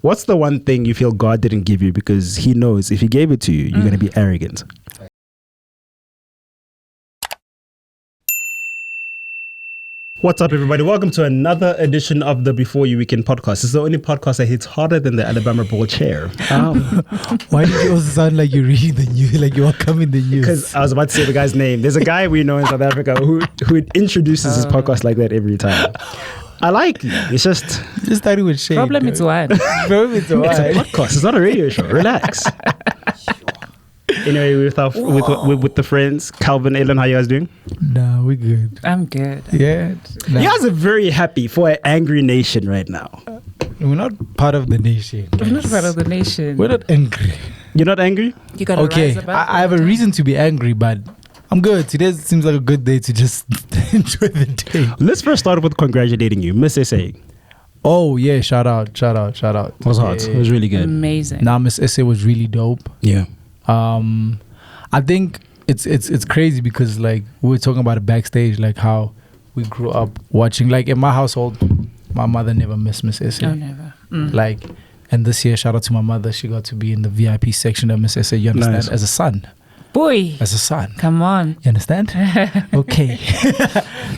What's the one thing you feel God didn't give you because he knows if he gave it to you, you're going to be arrogant? What's up, everybody? Welcome to another edition of the Before You Weekend podcast. It's the only podcast that hits harder than the Alabama Brawl chair. Why did you also sound like you're reading the news, like you are coming the news? Because I was about to say the guy's name. There's a guy we know in South Africa who introduces his podcast like that every time. I like it. It's just starting with shade. Problem is one. Problem is one. It's a podcast. It's not a radio show. Relax. Anyway, with the friends, Calvin, Ellen, how you guys doing? Nah, we're good. I'm good. Yeah. Nah. You guys are very happy for an angry nation right now. We're not part of the nation. We're not part of the nation. We're not angry. You're not angry? You gotta okay, rise above I have a reason to be angry, but I'm good. Today seems like a good day to just enjoy the day. Let's first start with congratulating you, Miss SA. Oh yeah, shout out. It was hot. It was really good. Amazing. Nah, Miss SA was really dope. Yeah. I think it's crazy because like we were talking about it backstage, like how we grew up watching. Like in my household, my mother never missed Miss SA. Oh, never. Like, and this year, shout out to my mother. She got to be in the VIP section of Miss SA. You understand? Nice. As a son. Boy. As a son. Come on. You understand? Okay.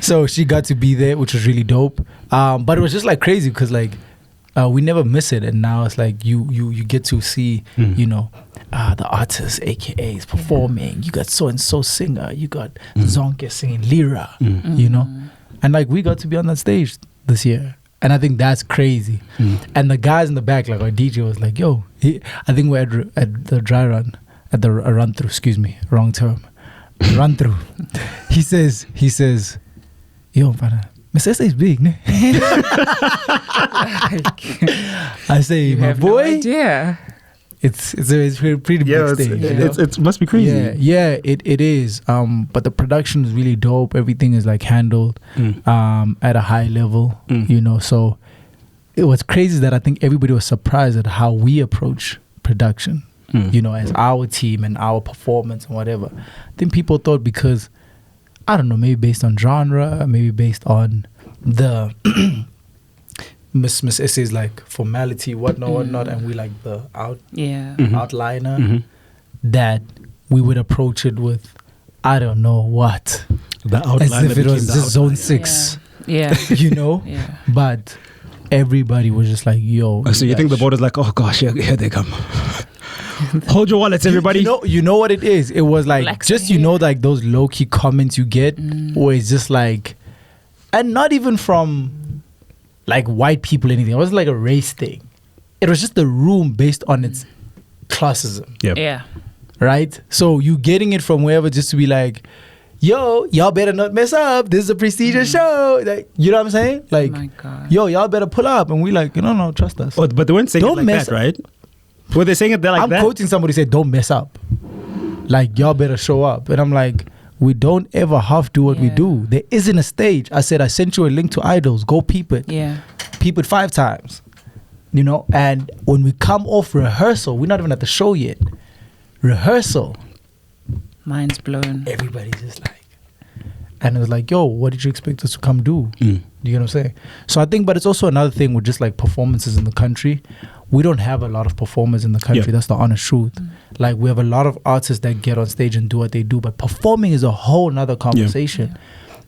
So she got to be there, which was really dope. But it was just like crazy because like we never miss it, and now it's like you get to see you know the artists, AKAs performing. Yeah. You got so and so singer. You got Zonke singing Lira. You know, and like we got to be on that stage this year. And I think that's crazy. And the guys in the back, like our DJ was like, yo, I think we're at the dry run. At the run through, excuse me, wrong term. Run through. He says, yo, Miss SA is big, ne? I say, You my have boy, no idea. it's a pretty big stage. It must be crazy. Yeah, it is. But the production is really dope. Everything is like handled at a high level, you know. So it was crazy that I think everybody was surprised at how we approach production. You know, as our team and our performance and whatever. I think people thought because, I don't know, maybe based on genre, maybe based on the Miss SA's like formality, whatnot, and we like the outliner, that we would approach it with, I don't know what. The outliner as if it was just zone outliner. 6. Yeah. You know? Yeah. But everybody was just like, yo. So you think the board is like, oh gosh, here they come. Hold your wallets, everybody. You know what it is? It was like, Relax just, here. you know, like those low-key comments you get where it's just like, and not even from like white people or anything. It wasn't like a race thing. It was just the room based on its classism. Yep. Yeah. Right? So you getting it from wherever just to be like, yo, y'all better not mess up. This is a prestigious show. Like, you know what I'm saying? Like, Oh my God. yo, y'all better pull up. And we like, no, trust us. But they weren't saying Don't it like mess that, up. right? Were they saying it there like I'm that? quoting somebody said, don't mess up. Like, y'all better show up. And I'm like, we don't ever half do what we Yeah. do. There isn't a stage. I said, I sent you a link to Idols. Go peep it. Yeah. Peep it 5 times. You know? And when we come off rehearsal, we're not even at the show yet. Rehearsal. Mind's blown. Everybody's just like, and it was like, yo, what did you expect us to come do? Do you know what I'm saying? So I think, but it's also another thing with just like performances in the country. We don't have a lot of performers in the country. Yeah. That's the honest truth. Like, we have a lot of artists that get on stage and do what they do, but performing is a whole nother conversation.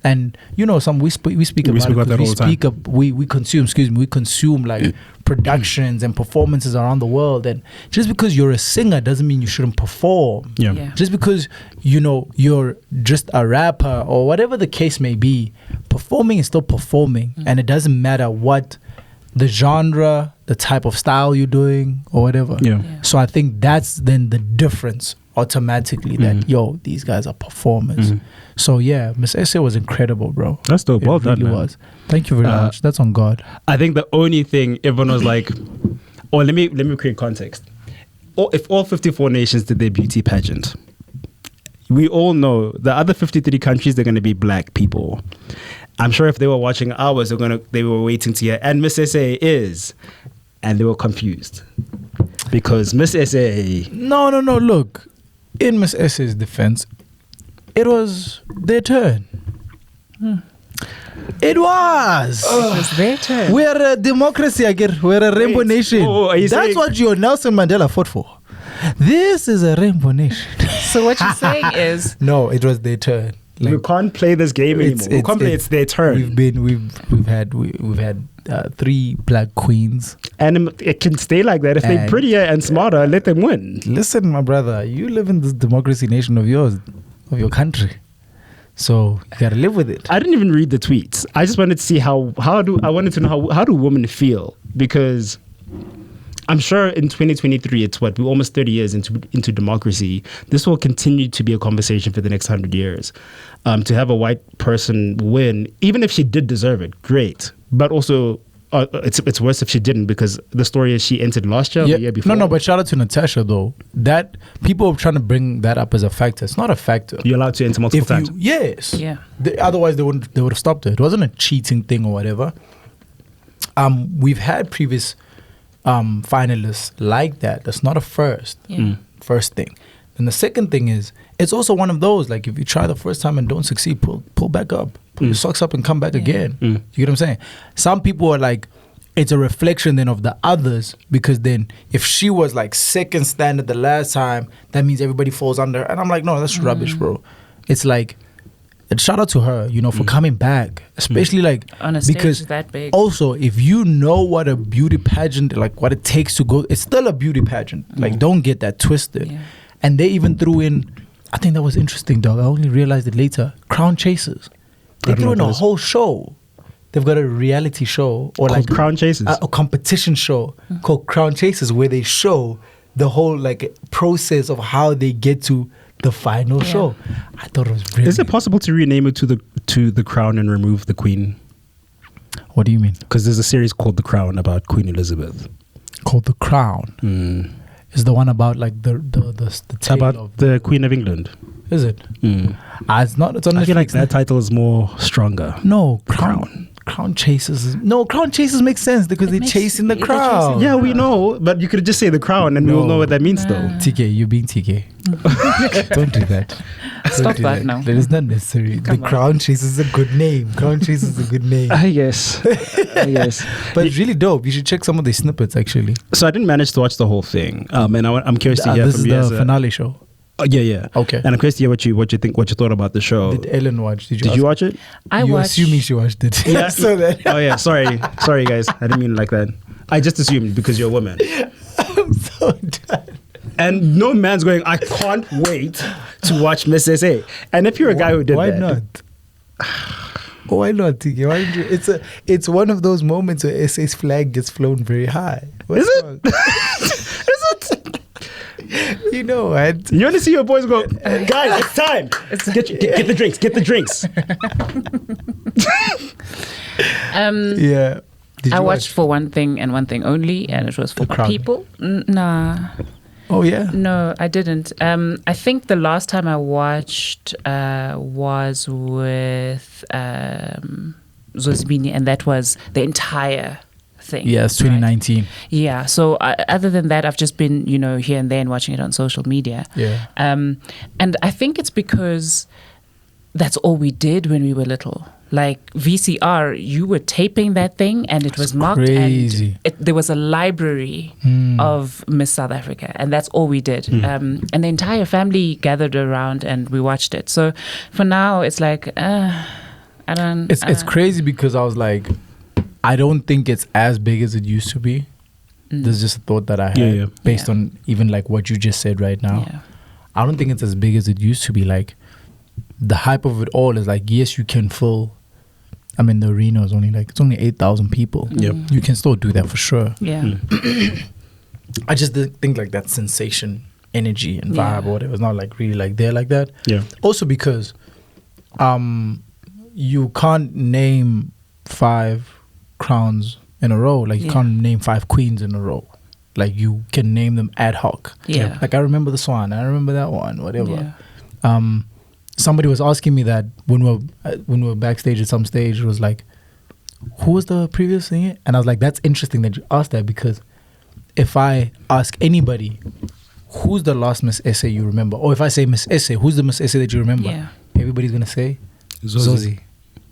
And you know, we speak about that all the time. We consume like productions and performances around the world. And just because you're a singer doesn't mean you shouldn't perform. Yeah. Just because, you know, you're just a rapper or whatever the case may be, performing is still performing. And it doesn't matter what the genre, the type of style you're doing or whatever. Yeah. So I think that's then the difference automatically that, yo, these guys are performers. So yeah, Miss SA was incredible, bro. That's dope. Well done, man. Was. Thank you very much. That's on God. I think the only thing everyone was like, oh, let me create context. If all 54 nations did their beauty pageant, we all know the other 53 countries, they're going to be black people. I'm sure if they were watching ours, they were waiting to hear, and Miss SA is, and they were confused because Miss SA. No. Look, in Miss SA's defense, it was their turn. It was. It was their turn. We're a democracy again. We're a rainbow nation. Are you That's saying- what your Nelson Mandela fought for. This is a rainbow nation. So what you're saying is, No, it was their turn. we can't play this game anymore. We can't play. It's their turn. We've had 3 black queens. And it can stay like that. If they're And- prettier and smarter, let them win. Listen, my brother, you live in this democracy nation of yours, of your country. So you gotta live with it. I didn't even read the tweets. I just wanted to see I wanted to know how do women feel, because I'm sure in 2023 it's we're almost 30 years into democracy. This will continue to be a conversation for the next 100 years. To have a white person win, even if she did deserve it, great. But also it's worse if she didn't, because the story is she entered last year or the year before. No, but shout out to Natasha though. That people are trying to bring that up as a factor. It's not a factor. You're allowed to enter multiple times. Yes. yeah. Otherwise they would have stopped it. It wasn't a cheating thing or whatever. We've had previous finalists like that. That's not a first. Yeah. First thing. And the second thing is, it's also one of those, like if you try the first time and don't succeed, pull back up. Pull your socks up and come back again. You get what I'm saying? Some people are like, it's a reflection then of the others, because then if she was like second standard the last time, that means everybody falls under. And I'm like, no, that's rubbish, bro. It's like, and shout out to her, for coming back, especially like On a stage because that big. also if you know what a beauty pageant, like what it takes to go, it's still a beauty pageant. Like don't get that twisted. Yeah. And they even threw in, I think that was interesting, dog. I only realized it later. Crown Chasers. They I don't threw know in what a that is. whole show. They've got a reality show or Called like Crown Chasers. a competition show called Crown Chasers, where they show the whole like process of how they get to the final show. I thought it was brilliant. Is it possible to rename it to the Crown and remove the Queen? What do you mean? Because there's a series called The Crown about Queen Elizabeth. Called The Crown. Is the one about like the tale About of, the Queen of England. is it? It's not. It's on I feel like Netflix. that title is more stronger. No, Crown Chasers. No, Crown Chasers makes sense because they're chasing the they're crown. chasing Yeah, we know, but you could just say the Crown and we'll know what that means, though. TK, you're being TK. Don't do that. Don't Stop do that now. That is not necessary. Come The on. Crown Chasers is a good name. Crown Chasers is a good name. Yes. Yes. But it's really dope. You should check some of the snippets actually. So I didn't manage to watch the whole thing, and I'm curious to hear This from is you. As the a, finale show. yeah. Okay. And I'm curious to hear what you thought about the show. Did Ellen watch? Did Did you watch it? I you watched. assuming she watched it. Yeah. So that Oh yeah. Sorry, guys. I didn't mean it like that. I just assumed because you're a woman. I'm so done. And no man's going, I can't wait to watch Miss SA. And if you're a guy who did Why that. not? Why not, TK? Why did you, it's one of those moments where SA's flag gets flown very high. What's Is it? wrong? Is it? You know what? You want to see your boys go, guys, it's time. Get the drinks. Get the drinks. Yeah. Did I you watched watch? for one thing and one thing only, and it was for The Crown. people. Nah, Oh yeah. no, I didn't. I think the last time I watched was with Zozibini, and that was the entire thing. Yes, right? 2019. Yeah. So other than that, I've just been, here and there and watching it on social media. Yeah. And I think it's because that's all we did when we were little. Like VCR, you were taping that thing and it was marked. crazy. And there was a library of Miss South Africa, and that's all we did. And the entire family gathered around and we watched it. So for now, it's like, I don't. It's crazy because I was like, I don't think it's as big as it used to be. There's just a thought that I had based on even like what you just said right now. Yeah. I don't think it's as big as it used to be. Like the hype of it all is like, yes, you can fill. I mean, the arena is only 8,000 people. Yep. You can still do that for sure. Yeah. I just think like that sensation, energy, and Yeah. vibe or whatever is not like really like there like that. Yeah. Also because, you can't name 5 crowns in a row. Like you can't name 5 queens in a row. Like you can name them ad hoc. Yeah. Like I remember this one. I remember that one. Whatever. Yeah. Somebody was asking me that when we were backstage at some stage. It was like, who was the previous singer? And I was like, that's interesting that you asked that, because if I ask anybody, who's the last Miss SA you remember? Or if I say Miss SA, who's the Miss SA that you remember? Yeah. Everybody's gonna say Zozi.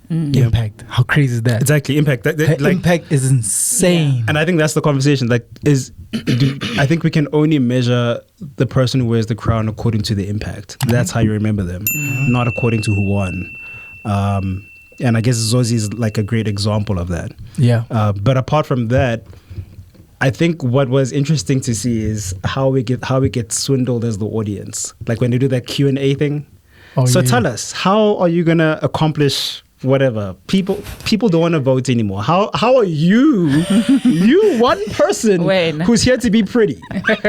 Impact. How crazy is that? Exactly, impact. Her impact is insane. And I think that's the conversation. Like, I think we can only measure the person who wears the crown according to the impact. That's how you remember them, not according to who won. And I guess Zozi is like a great example of that. Yeah. But apart from that, I think what was interesting to see is how we get swindled as the audience. Like when they do that Q&A thing. Tell us, how are you gonna accomplish whatever? People don't want to vote anymore. How are you one person who's here to be pretty?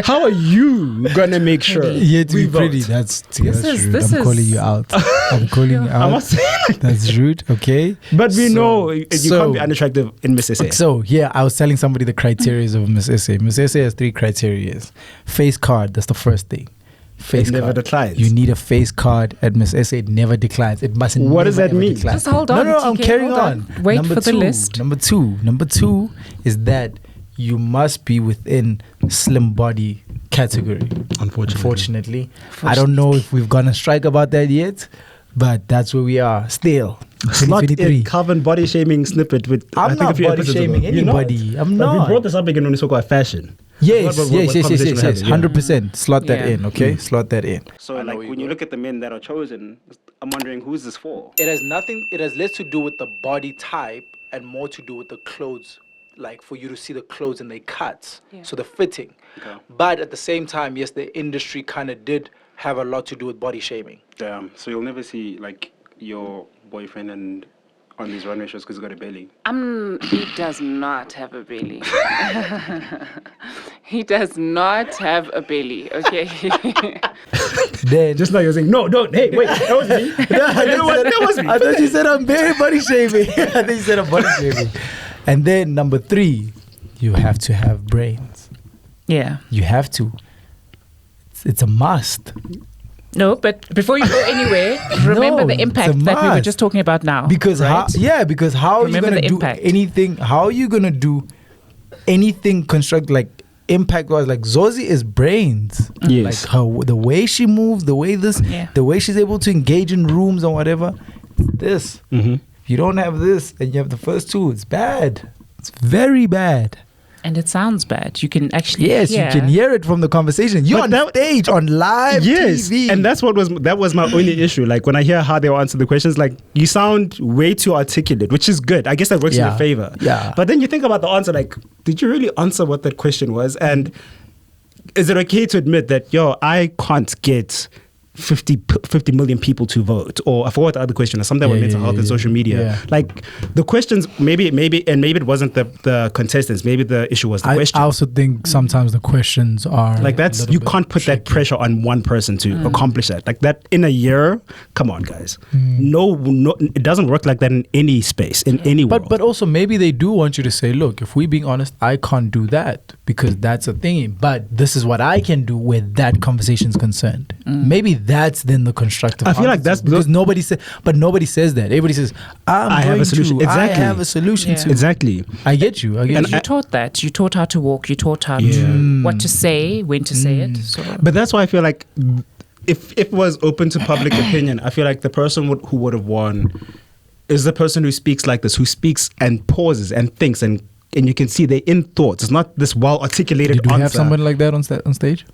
How are you gonna make sure here to be vote? Pretty? That's rude. I'm calling you out. I'm calling you out. That's rude. Okay, but we know you can't be unattractive in Miss SA. So yeah, I was telling somebody the criteria of Miss SA. Miss SA has 3 criteria. Face card. That's the first thing. Face never card. Declines. You need a face card at Miss SA. It never declines. It must. What does that mean? Just hold on. No, I'm carrying on. Wait for the list. Number two is that you must be within slim body category. Unfortunately, I don't know if we've gone on strike about that yet, but that's where we are still. Slot in Calvin body shaming snippet with. I'm not body shaming anybody. I'm not. We brought this up again when we spoke about fashion. Yes. 100%. Slot that in, okay? Slot that in. So, like, when you look at the men that are chosen, I'm wondering who's this for? It has less to do with the body type and more to do with the clothes. Like, for you to see the clothes and they cuts. Yeah. So, the fitting. Okay. But at the same time, yes, the industry kind of did have a lot to do with body shaming. Damn. So, you'll never see, like, your boyfriend and on these runway shows because he's got a belly. He does not have a belly. He does not have a belly, okay? Then just now you're saying, no, don't. Hey, wait, that was me. That was me. I thought you said I'm very body shaming. I thought you said I'm body shaming. And then number 3, you have to have brains. Yeah. You have to. It's a must. No, but before you go anywhere, remember the impact that we were just talking about now. Because right? How are you going to do anything? How are you going to do anything construct like impact wise? Like Zozi is brains. Yes. Like the way she moves, the way she's able to engage in rooms and whatever. This. If you don't have this and you have the first 2, it's bad. It's very bad. And it sounds bad. You can actually you can hear it from the conversation. You're on stage, on live TV. And that was my only issue. Like when I hear how they will answer the questions, like you sound way too articulate, which is good. I guess that works in your favor. Yeah. But then you think about the answer, like, did you really answer what that question was? And is it okay to admit that, I can't get 50 million people to vote? Or I forgot what the other question was, something about mental health and social media. Yeah. Like the questions, maybe it wasn't the contestants, maybe the issue was the question. I also think sometimes the questions are like you can't put that pressure on one person to accomplish that. Like that in a year, come on guys. No, it doesn't work like that in any space, in any world. But also maybe they do want you to say, look, if we're being honest, I can't do that because that's a thing. But this is what I can do where that conversation is concerned. Maybe that's then the constructive. I feel like that's because nobody says that. Everybody says, I have a solution. Exactly. I have a solution to. Exactly. I get you. You taught that. You taught how to walk. You taught how to what to say, when to say it. So. But that's why I feel like if it was open to public opinion, I feel like the person who would have won is the person who speaks like this, who speaks and pauses and thinks and you can see they're in thoughts. It's not this well articulated answer. Did you have someone like that on stage?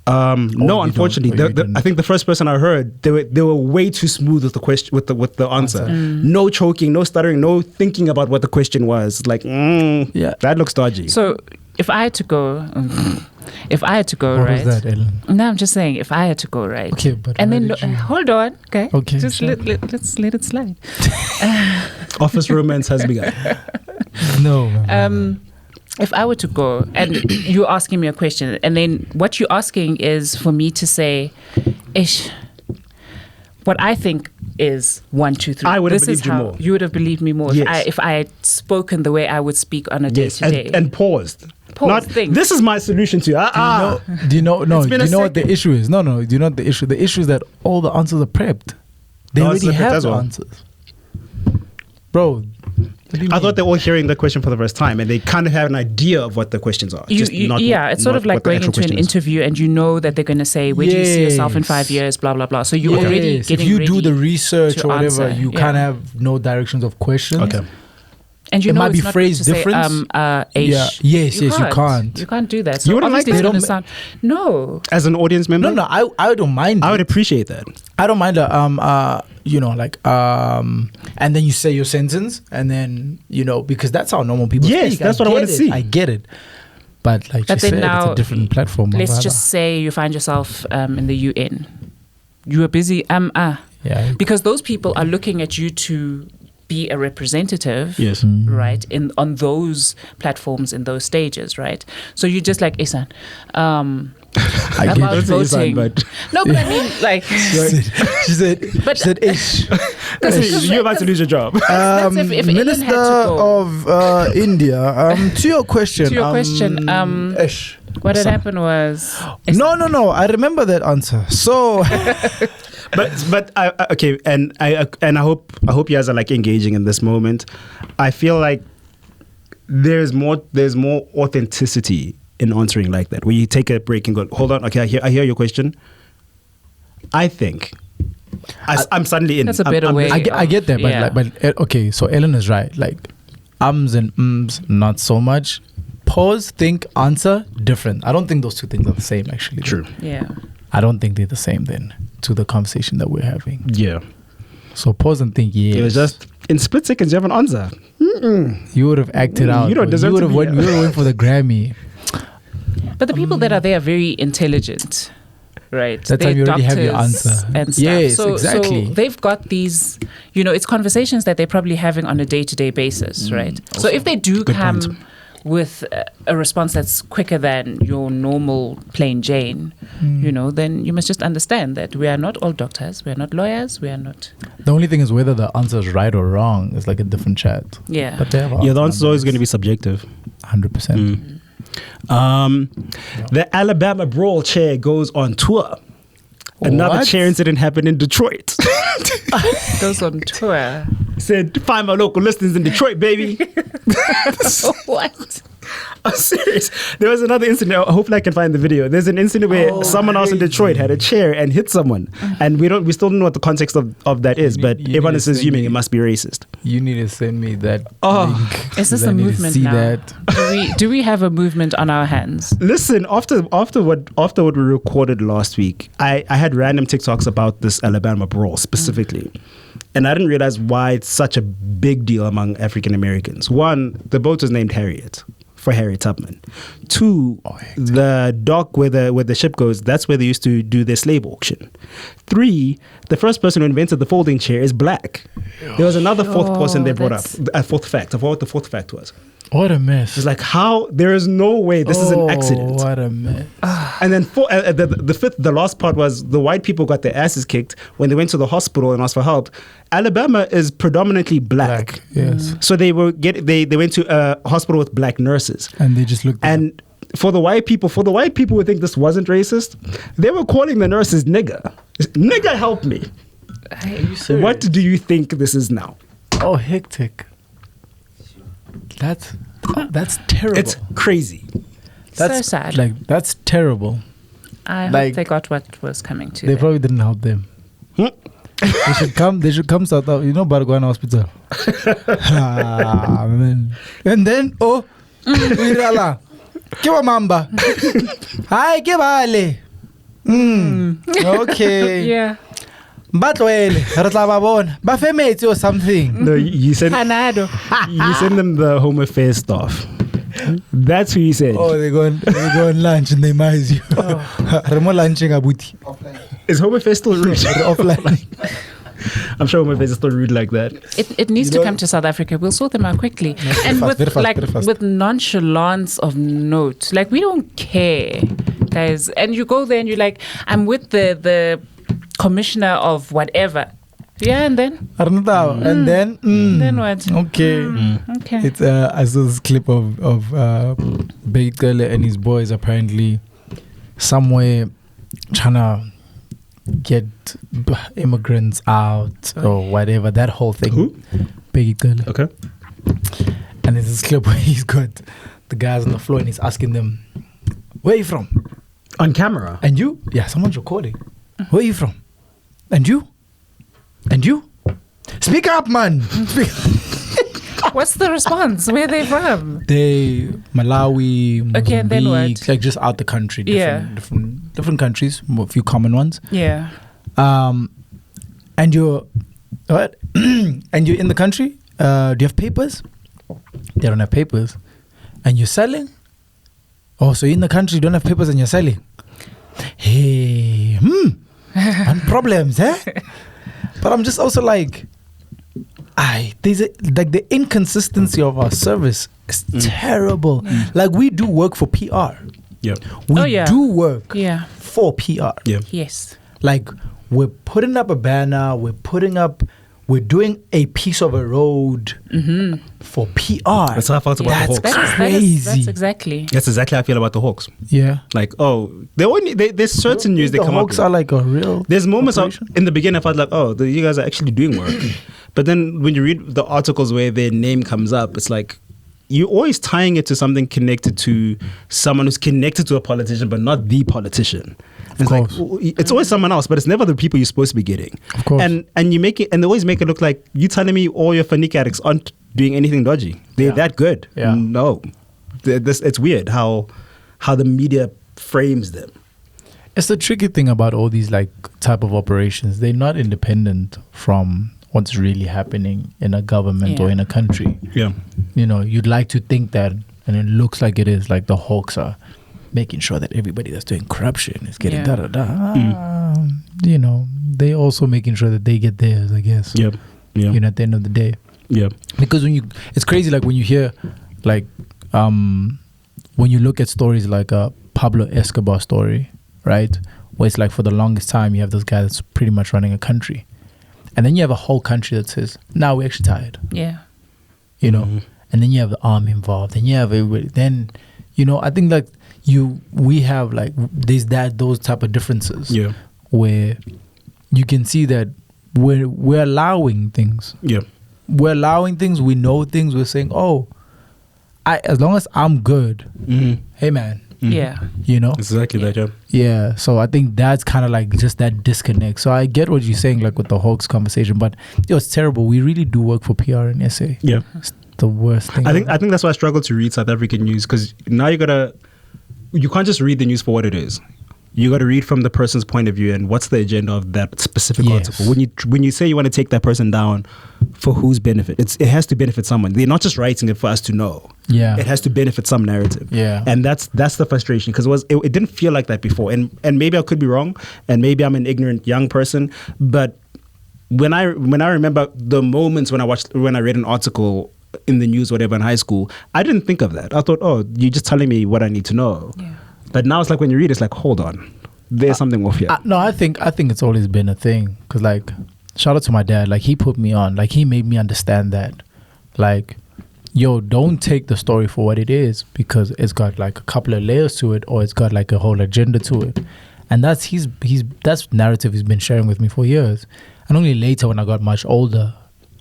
No, unfortunately, I think the first person I heard, they were way too smooth with the question, with the answer. No choking, no stuttering, no thinking about what the question was. Like, that looks dodgy. So, if I had to go, what right? Was that, Ellen? No, I'm just saying, if I had to go, right? Okay, but and then hold on, okay? Just sure. let's let it slide. Office romance has begun. No. If I were to go and you're asking me a question, and then what you're asking is for me to say, ish, what I think is 1, 2, 3. I would have believed you more. You would have believed me more if I had spoken the way I would speak on a day-to-day. And paused. Think. This is my solution to it. Do you know what the issue is? No. Do you know what the issue? The issue is that all the answers are prepped. They already have the answers. Bro, I thought they're all hearing the question for the first time, and they kind of have an idea of what the questions are. It's sort of like going into an interview, and you know that they're going to say, "Where do you see yourself in 5 years?" Blah blah blah. So you're already getting if you ready do the research or whatever, answer. you can't have no directions of questions. Okay. And you It know might it's be not phrased good to say, different. Yes, you can't. You can't do that. So You wouldn't like obviously that? it's going to sound no. As an audience member, No, I don't mind. I would appreciate that. I don't mind and then you say your sentence, and then because that's how normal people Yes, speak. that's what I want to see. I get it, but like But you then said, now, it's a different platform. Let's just say you find yourself in the UN. You are busy. Yeah. Because those people are looking at you to be a representative, Yes. right? On those platforms, in those stages, right? So you just like Isan. I get About it. voting. No, but I mean, like, She said, ish. You're about to lose your job. that's if Ellen Minister had to go. of India. To your question. To your question, ish. what had happened was No. I remember that answer. So. But okay, and I hope you guys are like engaging in this moment. I feel like there's more authenticity in answering like that, where you take a break and go, hold on, okay, I hear your question. I think I'm suddenly in. That's a better way. I get that, but yeah. okay. So Ellen is right. Like ums and ums, not so much. Pause, think, answer, different. I don't think those two things are the same. Actually, True. Yeah. I don't think they're the same then to the conversation that we're having. Yeah. So pause and think. Yes. It was just in split seconds you have an answer. You would have acted out. You don't deserve would to have be went. here. You would have went for the Grammy. But the people that are there are very intelligent, right? That time They're you already have your doctors answer. and stuff. Yes, so exactly. So they've got these, it's conversations that they're probably having on a day-to-day basis, right? So if they do Good come point. with a response that's quicker than your normal plain Jane, then you must just understand that we are not all doctors, we are not lawyers, we are not. The only thing is whether the answer is right or wrong is like a different chat. Yeah. But they have The answer is always going to be subjective. 100%. The Alabama Brawl chair goes on tour. Another What? chair incident happened in Detroit. Goes on tour. Said, find my local listings in Detroit, baby. What? I'm serious. There was another incident. Hopefully I can find the video. There's an incident where someone else in Detroit had a chair and hit someone. And we still don't know what the context of that is, but you everyone need is to send assuming me- it must be racist. You need to send me that link. Is this I a need to movement see now? that. Do we have a movement on our hands? Listen, after what we recorded last week, I had random TikToks about this Alabama Brawl specifically. And I didn't realize why it's such a big deal among African Americans. One, the boat was named Harriet, for Harriet Tubman. Two, the dock where the ship goes, that's where they used to do their slave auction. Three, the first person who invented the folding chair is black. There was another fourth person they brought up, a fourth fact. I forgot what the fourth fact was. What a mess. It's like, how? There is no way this is an accident. What a mess. And then the last part was the white people got their asses kicked when they went to the hospital and asked for help. Alabama is predominantly black. Yes. So they went to a hospital with black nurses. And they just looked. And for the white people who think this wasn't racist, they were calling the nurses nigger. Nigger, help me. Are you serious? What do you think this is now? Oh, hectic. That's terrible. It's crazy. That's so sad. Like that's terrible. I hope like- they got what was coming to They them. probably didn't help them. Hmm? They should come South Africa. You know Baragwana Hospital. Man. And then Wirala. Kiwa mamba. Hi, kiwale. Okay. Yeah. Batlwele, re tla ba bona. Ba fe metsi or something. No, you send Panado. them the Home Affairs staff. That's who you said. Oh, they go on lunch and they mize you. Remo lunching abuti. Is Home Affairs still rude? Offline. I'm sure Home Affairs is still rude like that. It needs to come to South Africa. We'll sort them out quickly. And very fast. with nonchalance of note. Like, we don't care, guys. And you go there and you're like, I'm with the commissioner of whatever. Yeah, and then? And then? Then what? Okay. Okay. It's I saw this clip of Big Girl and his boys apparently somewhere trying to get immigrants out or whatever. That whole thing. Who? Big Girl. Okay. And there's this clip where he's got the guys on the floor and he's asking them, "Where are you from?" On camera. "And you?" "Yeah, someone's recording." "Where are you from?" "And you?" "And you?" "Speak up, man." Speak What's the response? Where are they from? They Malawi, Mozambique, Okay, and then what? like just out the country, different countries, a few common ones. Yeah. And you're what? And you're in the country. Do you have papers? They don't have papers. And you're selling? Oh, so you're in the country, you don't have papers and you're selling? Hey, and problems, eh? But I'm just also like, there's like the inconsistency of our service is terrible. Like we do work for PR. Yeah. We do work Yeah. for PR. Yeah. Yes. Like we're putting up a banner, we're doing a piece of a road for PR. That's how I felt about the Hawks. That's crazy. That's exactly. That's exactly how I feel about the Hawks. Yeah. Like, there's certain news they the come Hawks up are like a real. There's moments operation? in the beginning I felt like, you guys are actually doing work. But then when you read the articles where their name comes up, it's like you're always tying it to something connected to someone who's connected to a politician, but not the politician. Of course. It's always someone else, but it's never the people you're supposed to be getting. Of course. And you make it, and they always make it look like you telling me all your Fanik addicts aren't doing anything dodgy. They're that good. Yeah. No, it's weird how the media frames them. It's the tricky thing about all these like type of operations. They're not independent from what's really happening in a government or in a country. Yeah. You know, you'd like to think that, and it looks like it is, like the Hawks are making sure that everybody that's doing corruption is getting You know, they also making sure that they get theirs, I guess. Yep. Yeah. You know, at the end of the day. Yeah. Because it's crazy, like when you hear, like, when you look at stories like a Pablo Escobar story, right? Where it's like for the longest time, you have this guy that's pretty much running a country. And then you have a whole country that says, "Now we're actually tired." Yeah. You know? And then you have the army involved. And you have everybody. Then, you know, I think like we have like, there's those type of differences. Yeah. Where you can see that we're allowing things. Yeah. We're allowing things. We know things. We're saying, as long as I'm good, hey man. Yeah. You know? Exactly that, yeah. Yeah. So I think that's kind of like just that disconnect. So I get what you're saying, like with the Hawks conversation, but it's terrible. We really do work for PR in SA. Yeah. It's the worst thing. I think that's why I struggle to read South African news, because now you can't just read the news for what it is. You got to read from the person's point of view and what's the agenda of that specific article. When you say you want to take that person down, for whose benefit? It has to benefit someone. They're not just writing it for us to know. Yeah. It has to benefit some narrative. Yeah. And that's the frustration, because it didn't feel like that before. And maybe I could be wrong, and maybe I'm an ignorant young person, but when I remember the moments when I read an article in the news, whatever, in high school, I didn't think of that. I thought, you're just telling me what I need to know. Yeah. But now it's like when you read, it's like, hold on, there's something off here. No, I think it's always been a thing. Because like, shout out to my dad. Like he put me on. Like he made me understand that. Like, yo, don't take the story for what it is, because it's got like a couple of layers to it, or it's got like a whole agenda to it. And that's that's narrative he's been sharing with me for years. And only later, when I got much older,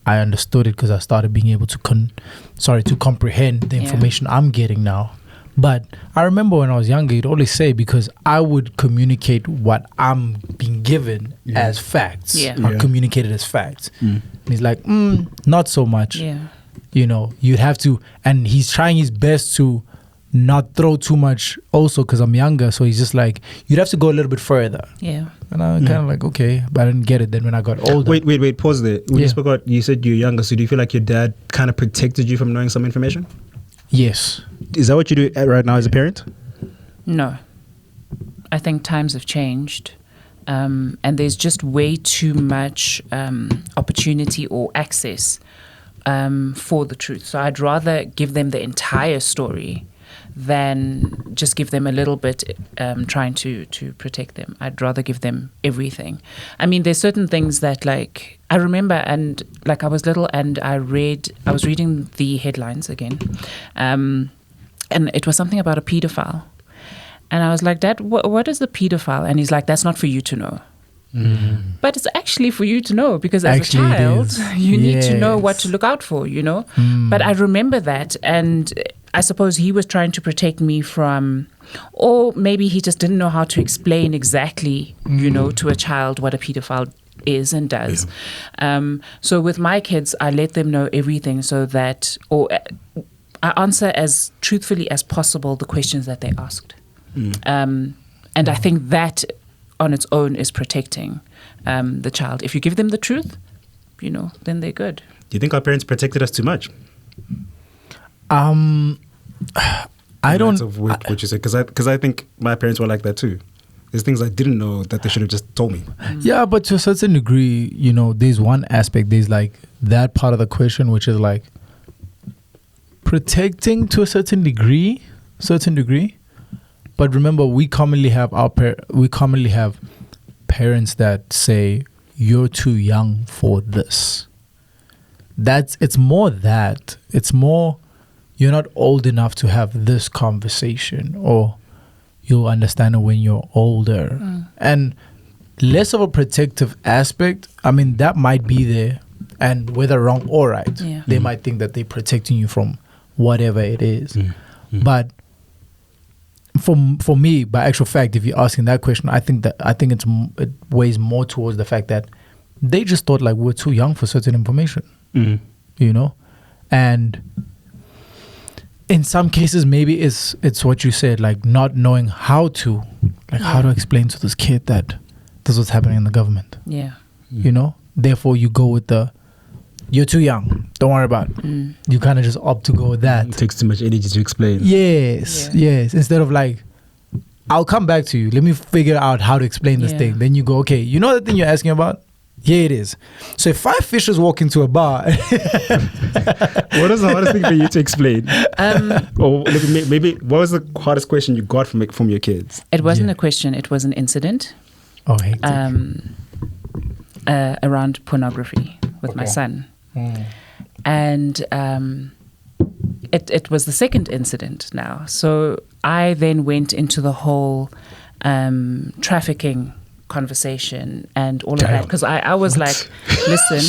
I understood it, because I started being able to comprehend the information I'm getting now. But I remember when I was younger, he'd always say, because I would communicate what I'm being given as facts. I communicate it as facts. And he's like, not so much. Yeah. You know, you'd have to, and he's trying his best to not throw too much also, because I'm younger. So he's just like, you'd have to go a little bit further. Yeah. And I'm kind of like, okay, but I didn't get it then when I got older. Wait, pause there. When you said you're younger, so do you feel like your dad kind of protected you from knowing some information? Yes. Is that what you do right now as a parent? No. I think times have changed. And there's just way too much opportunity or access for the truth. So I'd rather give them the entire story than just give them a little bit, trying to protect them. I'd rather give them everything. I mean, there's certain things that, like, I remember, and like I was little and I was reading the headlines again, and it was something about a pedophile. And I was like, Dad, what is the pedophile? And he's like, that's not for you to know. But it's actually for you to know, because as a child, you need to know what to look out for, you know. But I remember that, and I suppose he was trying to protect me from, or maybe he just didn't know how to explain exactly, you know, to a child what a pedophile is and does. So with my kids, I let them know everything, so that, or I answer as truthfully as possible the questions that they asked. And I think that on its own is protecting the child. If you give them the truth, you know, then they're good. Do you think our parents protected us too much? I don't. Of what you said, because I think my parents were like that too. There's things I didn't know that they should have just told me. Yeah, but to a certain degree, you know, there's one aspect. There's like that part of the question, which is like protecting to a certain degree. But remember, we commonly have parents that say you're too young for this. It's more you're not old enough to have this conversation, or you'll understand it when you're older. And less of a protective aspect. I mean, that might be there, and whether wrong or right, they might think that they're protecting you from whatever it is. But for me, by actual fact, if you're asking that question, I think it weighs more towards the fact that they just thought like we're too young for certain information, you know, and in some cases maybe it's what you said, like not knowing how to explain to this kid that this was happening in the government. You know, therefore you go with you're too young, don't worry about it. You kind of just opt to go with that. It takes too much energy to explain. Yes. Instead of like, I'll come back to you, let me figure out how to explain this thing. Then you go, okay, you know the thing you're asking about? Here it is. So if 5 fishers walk into a bar, what is the hardest thing for you to explain? Or maybe what was the hardest question you got from your kids? It wasn't a question, it was an incident. Oh, hectic. Around pornography with my son. And it was the second incident now. So I then went into the whole trafficking conversation and all of that, because I was like, listen.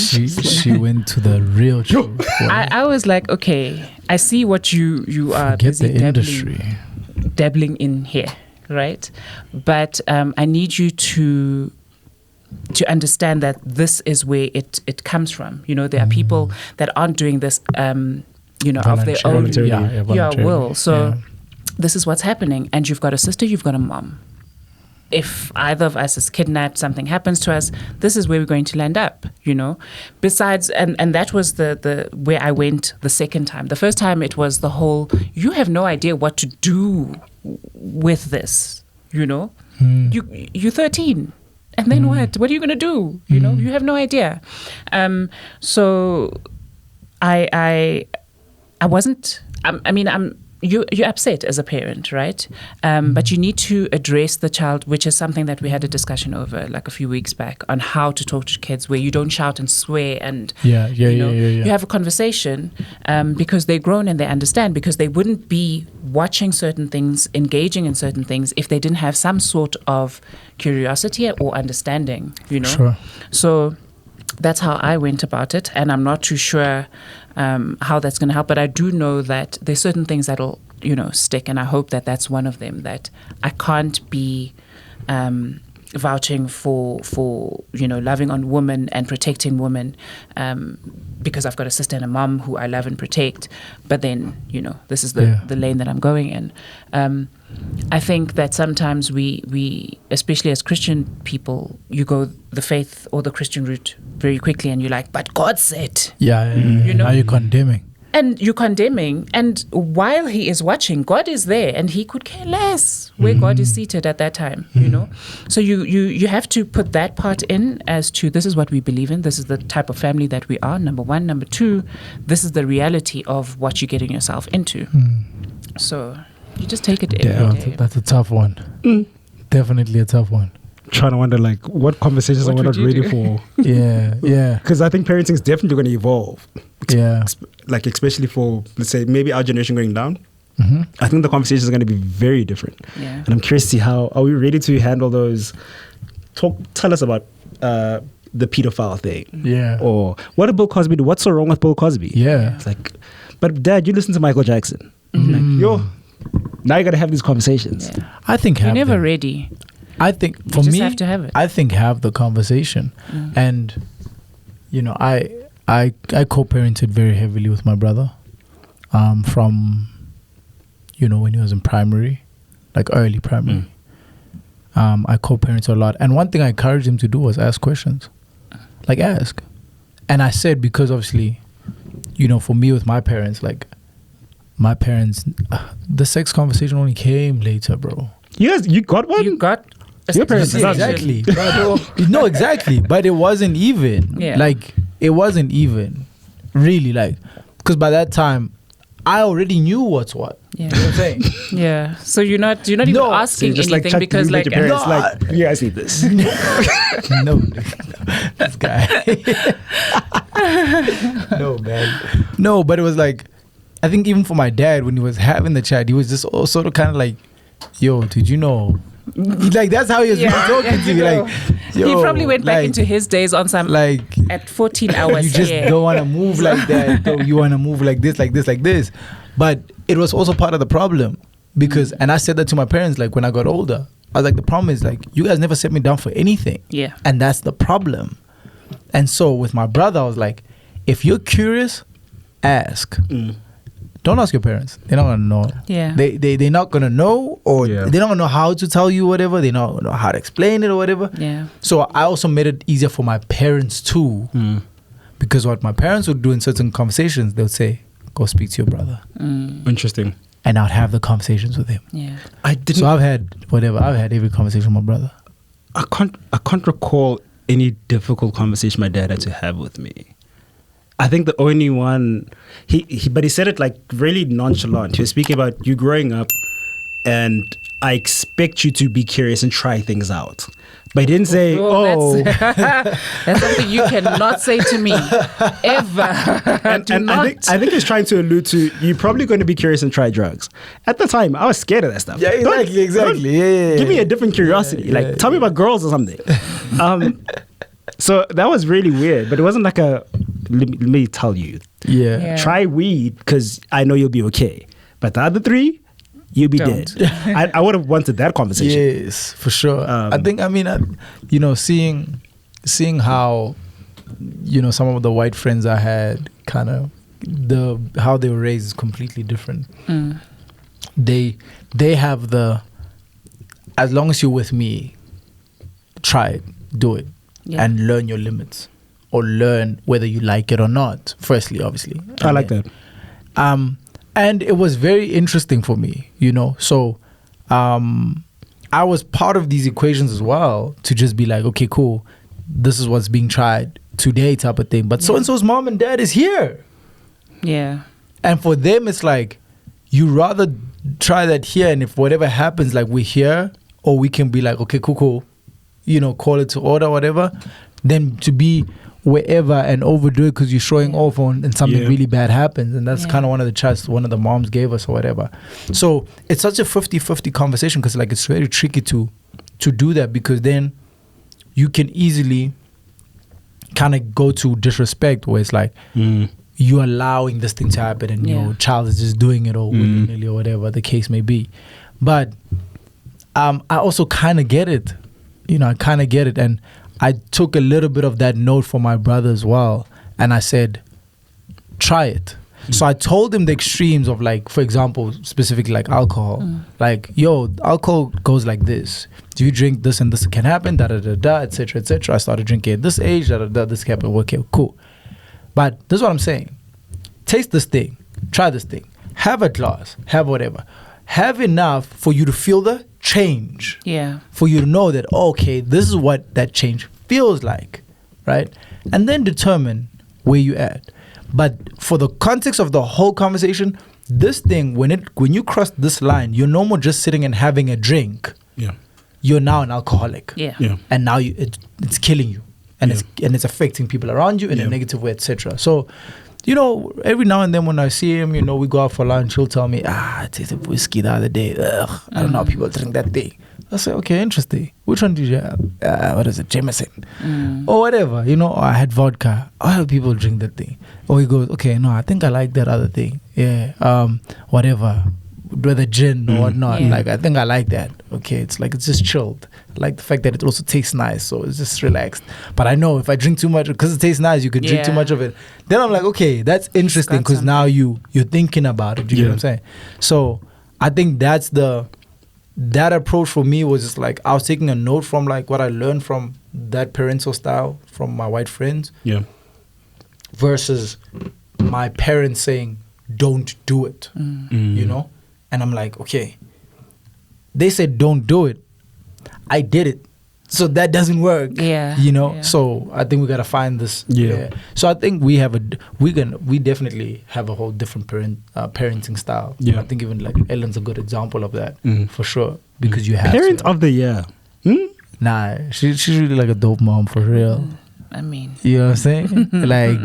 She went to the real truth. I was like, okay, I see what you are busy dabbling in here, right? But I need you to understand that this is where it comes from. You know, there are people that aren't doing this, you know, of their own will. So this is what's happening. And you've got a sister, you've got a mom. If either of us is kidnapped, something happens to us, this is where we're going to land up, you know. Besides, and that was the where I went the second time. The first time it was the whole, you have no idea what to do with this, you know. You're 13. And then what? What are you going to do? You know, you have no idea. So I wasn't, you're upset as a parent, right? But you need to address the child, which is something that we had a discussion over like a few weeks back, on how to talk to kids where you don't shout and swear and you have a conversation, because they're grown and they understand, because they wouldn't be watching certain things, engaging in certain things, if they didn't have some sort of curiosity or understanding, you know? Sure. So that's how I went about it, and I'm not too sure how that's going to help, but I do know that there's certain things that'll, you know, stick, and I hope that that's one of them, that I can't be vouching for you know, loving on women and protecting women, because I've got a sister and a mom who I love and protect, but then, you know, this is the lane that I'm going in. I think that sometimes we, especially as Christian people, you go the faith or the Christian route very quickly, and you're like, but God said. You know? Are you condemning? And you're condemning, and while he is watching, God is there, and he could care less where God is seated at that time, you know. So you have to put that part in, as to, this is what we believe in, this is the type of family that we are, number one. Number two, this is the reality of what you're getting yourself into. So you just take it every day. That's a tough one. Definitely a tough one. Trying to wonder, like, what conversations are we not ready for? Because I think parenting is definitely going to evolve. Like, especially for, let's say, maybe our generation going down. I think the conversations are going to be very different. And I'm curious to see how, are we ready to handle those tell us about the pedophile thing. Yeah. Or what did Bill Cosby do? What's so wrong with Bill Cosby? Yeah. It's like, but Dad, you listen to Michael Jackson. Like, now you got to have these conversations. Yeah. I think You're never ready. I think You for just me, have to have it. I think have the conversation, and I co-parented very heavily with my brother, from when he was in primary, like early primary. I co-parented a lot, and one thing I encouraged him to do was ask questions, like ask, and I said because obviously, for me with my parents, like my parents, the sex conversation only came later, bro. You got one. You got Your parents exactly. No, exactly. But it wasn't even. Yeah. Like, it wasn't even. Really, like, because by that time, I already knew what's what. Yeah. You know what I'm saying? Yeah. So you're not even No, asking just anything like because like your parents, No, like, you guys need this. No, this guy. No, man. No, but it was like, I think even for my dad, when he was having the chat, he was just sort of kind of like, yo, did you know? Like, that's how he was really talking to me. Like, yo, he probably went back like, into his days on some like, at 14 hours. you just don't want to move like that. Though. You want to move like this, like this, like this. But it was also part of the problem because, and I said that to my parents, like when I got older, I was like, the problem is like, you guys never set me down for anything. Yeah. And that's the problem. And so with my brother, I was like, if you're curious, ask. Don't ask your parents. They're not gonna know. Yeah. They're not gonna know, or Yeah. they're not gonna know how to tell you whatever. They don't know how to explain it or whatever. Yeah. So I also made it easier for my parents too, because what my parents would do in certain conversations, they would say, "Go speak to your brother," Interesting. and I'd have the conversations with him. Yeah. I didn't. So I've had every conversation with my brother. I can't recall any difficult conversation my dad had to have with me. I think the only one but he said it like really nonchalant. He was speaking about you growing up, and I expect you to be curious and try things out. But he didn't say, That's something you cannot say to me ever. and I think he's trying to allude to you're probably going to be curious and try drugs. At the time, I was scared of that stuff. Yeah, exactly. Don't Yeah. give me a different curiosity. Yeah, Tell me about girls or something. So that was really weird, but it wasn't like let me tell you. Yeah. Try weed because I know you'll be okay. But the other three, you'll be Don't. dead. I would have wanted that conversation. Yes, for sure. Seeing how, some of the white friends I had, kind of how they were raised is completely different. They have as long as you're with me, try it, do it, and learn your limits, or learn whether you like it or not. Firstly, obviously, I like that. And it was very interesting for me, So, I was part of these equations as well to just be like, okay, cool, this is what's being tried today, type of thing. But so and so's mom and dad is here. Yeah. And for them, it's like, you rather try that here, and if whatever happens, like we're here, or we can be like, okay, cool, call it to order, whatever, than to be wherever and overdo it because you're showing off and something really bad happens. And that's kind of one of the chats one of the moms gave us or whatever. So it's such a 50-50 conversation because like it's very tricky to do that, because then you can easily kind of go to disrespect where it's like, you're allowing this thing to happen and your child is just doing it all willy-nilly or whatever the case may be. But I also kind of get it. I kind of get it. And I took a little bit of that note for my brother as well. And I said, try it. So I told him the extremes of, like, for example, specifically like alcohol. Like, alcohol goes like this. Do you drink this and this can happen, etc., etc. I started drinking at this age, this can happen. Okay, cool. But this is what I'm saying. Taste this thing. Try this thing. Have a glass. Have whatever. Have enough for you to feel the change. Yeah. For you to know that, okay, this is what that change feels like, right? And then determine where you at. But for the context of the whole conversation, this thing, when you cross this line, you're no more just sitting and having a drink. Yeah. You're now an alcoholic. Yeah. And now it's killing you. And it's affecting people around you in a negative way, etc. So you know, every now and then when I see him, you know, we go out for lunch, he'll tell me, I tasted whiskey the other day. Ugh, I don't know how people drink that thing. I say, okay, interesting. Which one did you have? What is it, Jameson? Or whatever, you know, or I had vodka. How do people drink that thing? Or he goes, okay, no, I think I like that other thing. Yeah, whatever. Whether gin or whatnot. Like, I think I like that. Okay, it's like, it's just chilled. I like the fact that it also tastes nice, so it's just relaxed. But I know if I drink too much, because it tastes nice, you could drink too much of it. Then I'm like, okay, that's interesting, because now you're thinking about it. Do you know what I'm saying? So I think that approach for me was just like, I was taking a note from like what I learned from that parental style from my white friends. Yeah. Versus my parents saying, don't do it. You know? And I'm like, okay, they said don't do it. I did it. So that doesn't work. Yeah. You know? Yeah. So I think we gotta find this. Yeah. So I think we definitely have a whole different parenting style. Yeah. I think even like Ellen's a good example of that for sure. Because you have Parent of the year. Nah, she's really like a dope mom for real. I mean, you know what I'm saying? Like,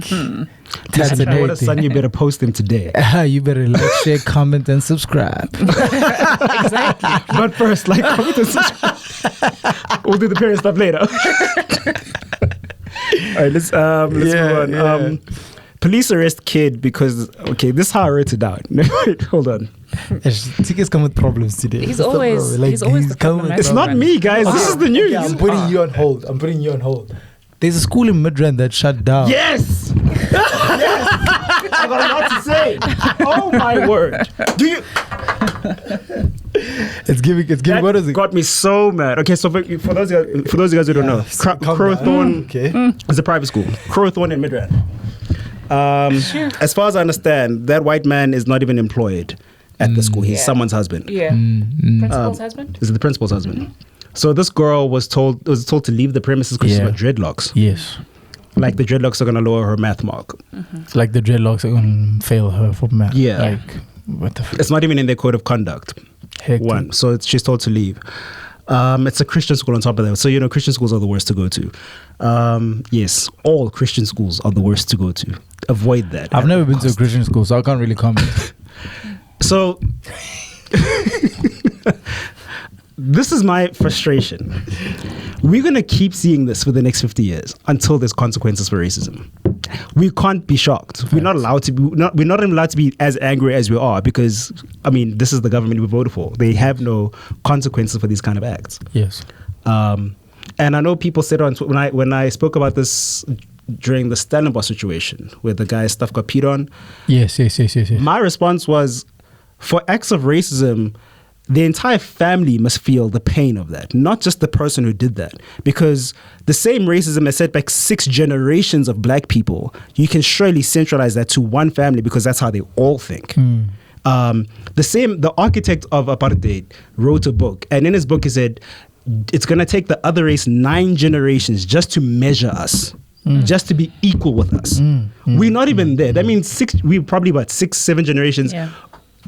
that's a what a son, you better post him today. You better like, share, comment, and subscribe. Exactly. But first, like, comment and subscribe. We'll do the parent stuff later. All right, let's move on. Police arrest kid because, okay, this is how I wrote it down. Wait, hold on. Tickets come with problems today. He's always the problem. It's not me, guys. This is the news. Okay, I'm putting you on hold. There's a school in Midrand that shut down. Yes! Yes! I got a lot to say. Oh my word. Do you... It's giving. What is it? Got me so mad. Okay, so for those of you guys who don't know, Crowthorne is a private school. Crowthorne in Midrand. As far as I understand, that white man is not even employed at the school. He's someone's husband. Yeah. Principal's husband? Is it the principal's husband? So this girl was told to leave the premises because she's got dreadlocks. Yes. Like the dreadlocks are going to lower her math mark. It's like the dreadlocks are going to fail her for math. Yeah. Like, what the it's not even in their code of conduct. One. So she's told to leave. It's a Christian school on top of that. So, you know, Christian schools are the worst to go to. Yes, all Christian schools are the worst to go to. Avoid that. I've never been to a Christian school, so I can't really comment. So... This is my frustration. We're going to keep seeing this for the next 50 years until there's consequences for racism. We can't be shocked. We're not allowed to be, we're not allowed to be as angry as we are because, I mean, this is the government we voted for. They have no consequences for these kind of acts. Yes. And I know people said when I spoke about this during the Stellenbosch situation where the guy's stuff got peed on. Yes. My response was, for acts of racism, the entire family must feel the pain of that, not just the person who did that. Because the same racism has set back 6 generations of black people. You can surely centralize that to one family because that's how they all think. The architect of apartheid wrote a book, and in his book he said, it's going to take the other race 9 generations just to measure us. Just to be equal with us. We're not even there. That means we're probably about 6-7 generations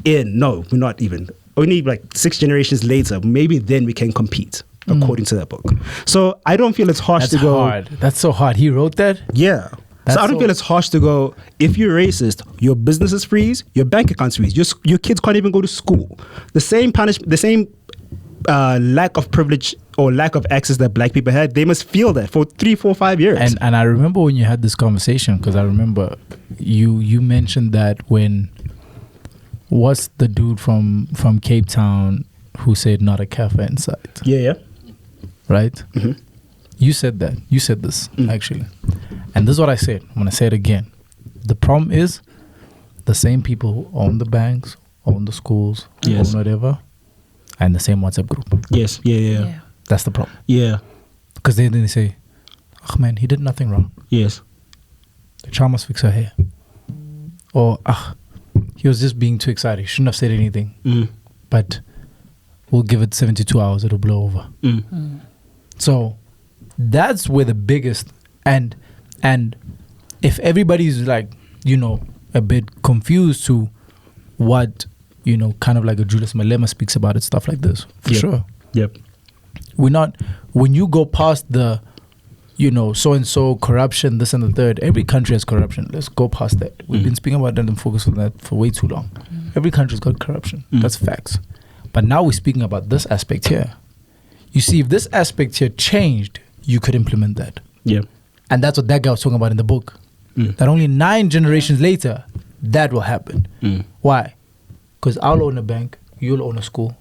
in. No, we're not even. Only like 6 generations later, maybe then we can compete, according to that book. So I don't feel it's harsh to go. That's so hard. He wrote that? Yeah. So I don't feel it's harsh to go, if you're racist, your business is freeze, your bank account's freeze, your kids can't even go to school. The same lack of privilege or lack of access that black people had, they must feel that for 3, 4, 5 years. And I remember when you had this conversation, because I remember you mentioned that when... What's the dude from Cape Town who said not a cafe inside? Yeah. Right? Mm-hmm. You said that. You said this, actually. And this is what I said. I'm going to say it again. The problem is the same people who own the banks, own the schools, own whatever, and the same WhatsApp group. Yes. Yeah. That's the problem. Yeah. Because then they say, oh man, he did nothing wrong. Yes. The child must fix her hair. Or, he was just being too excited. He shouldn't have said anything. But we'll give it 72 hours. It'll blow over. So that's where the biggest... And if everybody's like, you know, a bit confused to what, you know, kind of like a Julius Malema speaks about it, stuff like this. For sure. Yep. We're not... When you go past the so and so corruption, this and the third. Every country has corruption. Let's go past that. We've been speaking about that and focus on that for way too long. Every country's got corruption. That's facts. But now we're speaking about this aspect here. You see, if this aspect here changed, you could implement that. Yeah. And that's what that guy was talking about in the book. That only 9 generations later, that will happen. Why? Because I'll own a bank, you'll own a school,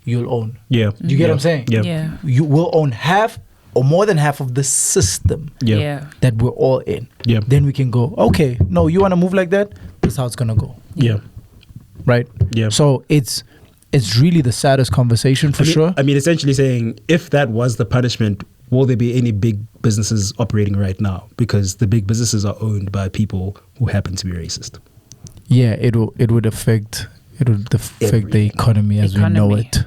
you'll own. Yeah. Do you get what I'm saying? Yeah. You will own half or more than half of the system that we're all in. Yeah. Then we can go, okay, no, you want to move like that? This is how it's going to go. Yeah. Right? Yeah. So it's really the saddest conversation for sure. I mean, essentially saying, if that was the punishment, will there be any big businesses operating right now? Because the big businesses are owned by people who happen to be racist. Yeah, it would affect the economy as we know it.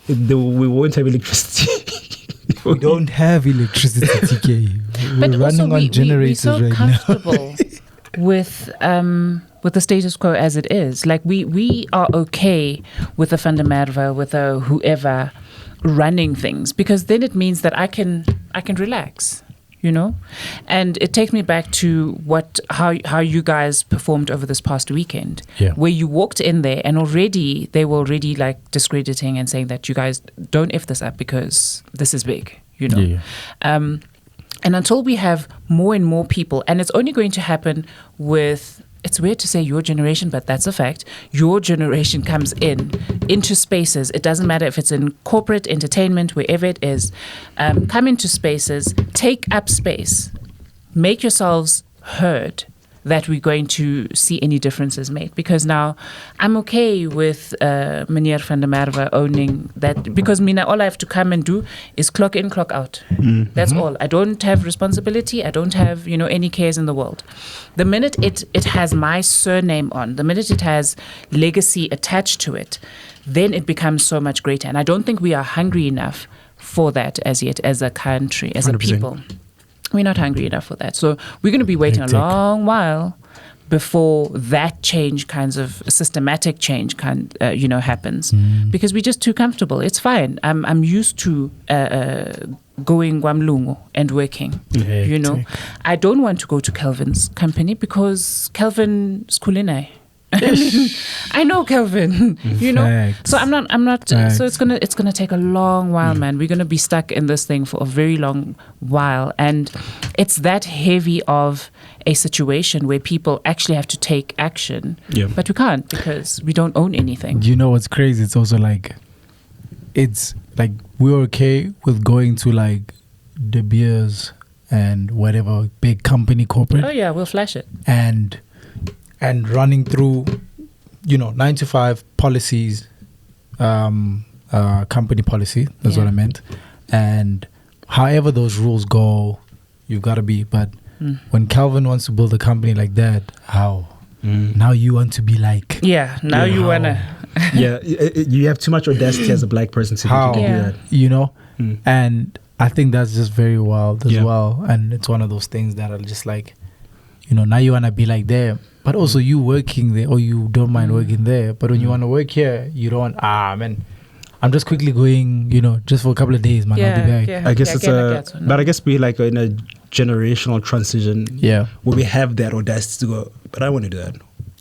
We won't have electricity. We don't have electricity, TK. But We're also running on generators we're so right comfortable with the status quo as it is. Like we are okay with a Fundamerva, with a whoever running things, because then it means that I can relax, and it takes me back to how you guys performed over this past weekend, where you walked in there and they were already like discrediting and saying that you guys don't F this up because this is big, and until we have more and more people, and it's only going to happen with, it's weird to say your generation, but that's a fact. Your generation comes into spaces. It doesn't matter if it's in corporate, entertainment, wherever it is. Come into spaces, take up space, make yourselves heard, that we're going to see any differences made. Because now I'm okay with Meneer van der Merwe owning that, because all I have to come and do is clock in, clock out. That's all. I don't have responsibility. I don't have, any cares in the world. The minute it has my surname on, the minute it has legacy attached to it, then it becomes so much greater. And I don't think we are hungry enough for that as yet, as a country, as 100%. A people. We're not hungry enough for that. So we're going to be waiting a long while before that change, kinds of systematic change, happens, because we're just too comfortable. It's fine. I'm used to going Gwamlungu and working. I don't want to go to Kelvin's company because Kelvin Skulinai. I know Kelvin, so I'm not. Facts. So it's gonna take a long while, man. We're gonna be stuck in this thing for a very long while, and it's that heavy of a situation where people actually have to take action, but we can't because we don't own anything. You know what's crazy? It's also like, it's like we're okay with going to like De Beers and whatever big company corporate. Oh yeah, we'll flash it and running through, 9 to 5 policies, company policy, that's what I meant. And however those rules go, you've got to be. But when Calvin wants to build a company like that, how? Now you want to be like. Yeah, now you want to. You have too much audacity as a black person to do that. And I think that's just very wild as well. And it's one of those things that are just like, now you want to be like them. But also you working there, or you don't mind working there. But when you want to work here, you don't, man, I'm just quickly going, just for a couple of days, man, I'll be back. I guess but I guess we're like in a generational transition where we have that audacity to go, but I want to do that.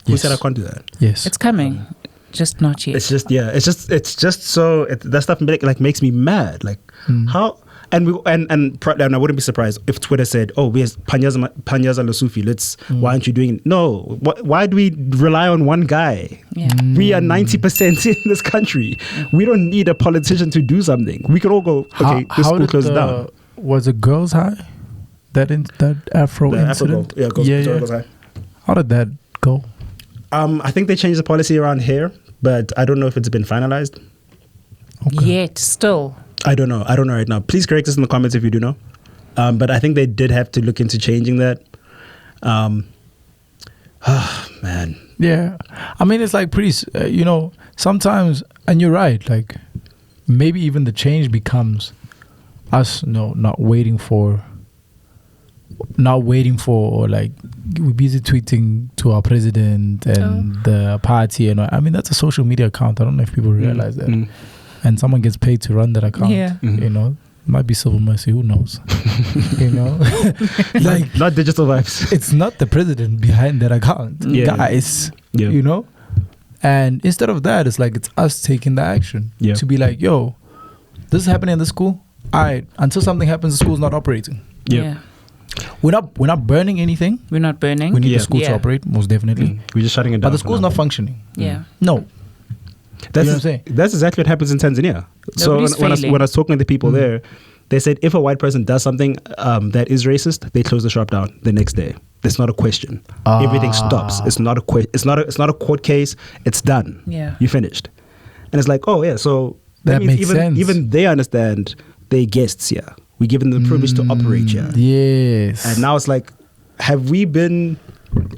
Who said I can't do that? Yes. It's coming, just not yet. It's just so, that stuff makes me mad. Like, how... And I wouldn't be surprised if Twitter said, "Oh, we have Panyaza Lesufi. Why aren't you doing it?" No. Why do we rely on one guy? Yeah. We are 90% in this country. We don't need a politician to do something. We could all go, okay, this school closed down. Was it Girls High? That Afro incident? Girls High. How did that go? I think they changed the policy around here, but I don't know if it's been finalized. Okay. Yet, still. I don't know right now. Please correct us in the comments if you do know. But I think they did have to look into changing that. Man. Yeah. I mean, it's like pretty, sometimes, and you're right, like maybe even the change becomes us not waiting for, or like we're busy tweeting to our president and the party. And I mean, that's a social media account. I don't know if people realize that. And someone gets paid to run that account, Might be civil mercy, who knows? You know? Like, not digital vibes. it's not the president behind that account, guys. Yeah. You know? And instead of that, it's like it's us taking the action to be like, yo, this is happening in the school. All right, until something happens, the school's not operating. Yeah. We're not burning anything. We're not burning. We need the school to operate, most definitely. We're just shutting it down. But the school's not functioning. Yeah. No. That's, you know what I'm saying? That's exactly what happens in Tanzania. Nobody's So when I was talking to the people there, they said if a white person does something that is racist, they close the shop down the next day. There's not a question. Everything stops. It's not a it's not a court case. It's done. Yeah. You finished. And it's like, oh yeah, so That means makes sense. even they understand they're guests here. We give them the privilege to operate here. Yes. And now it's like, have we been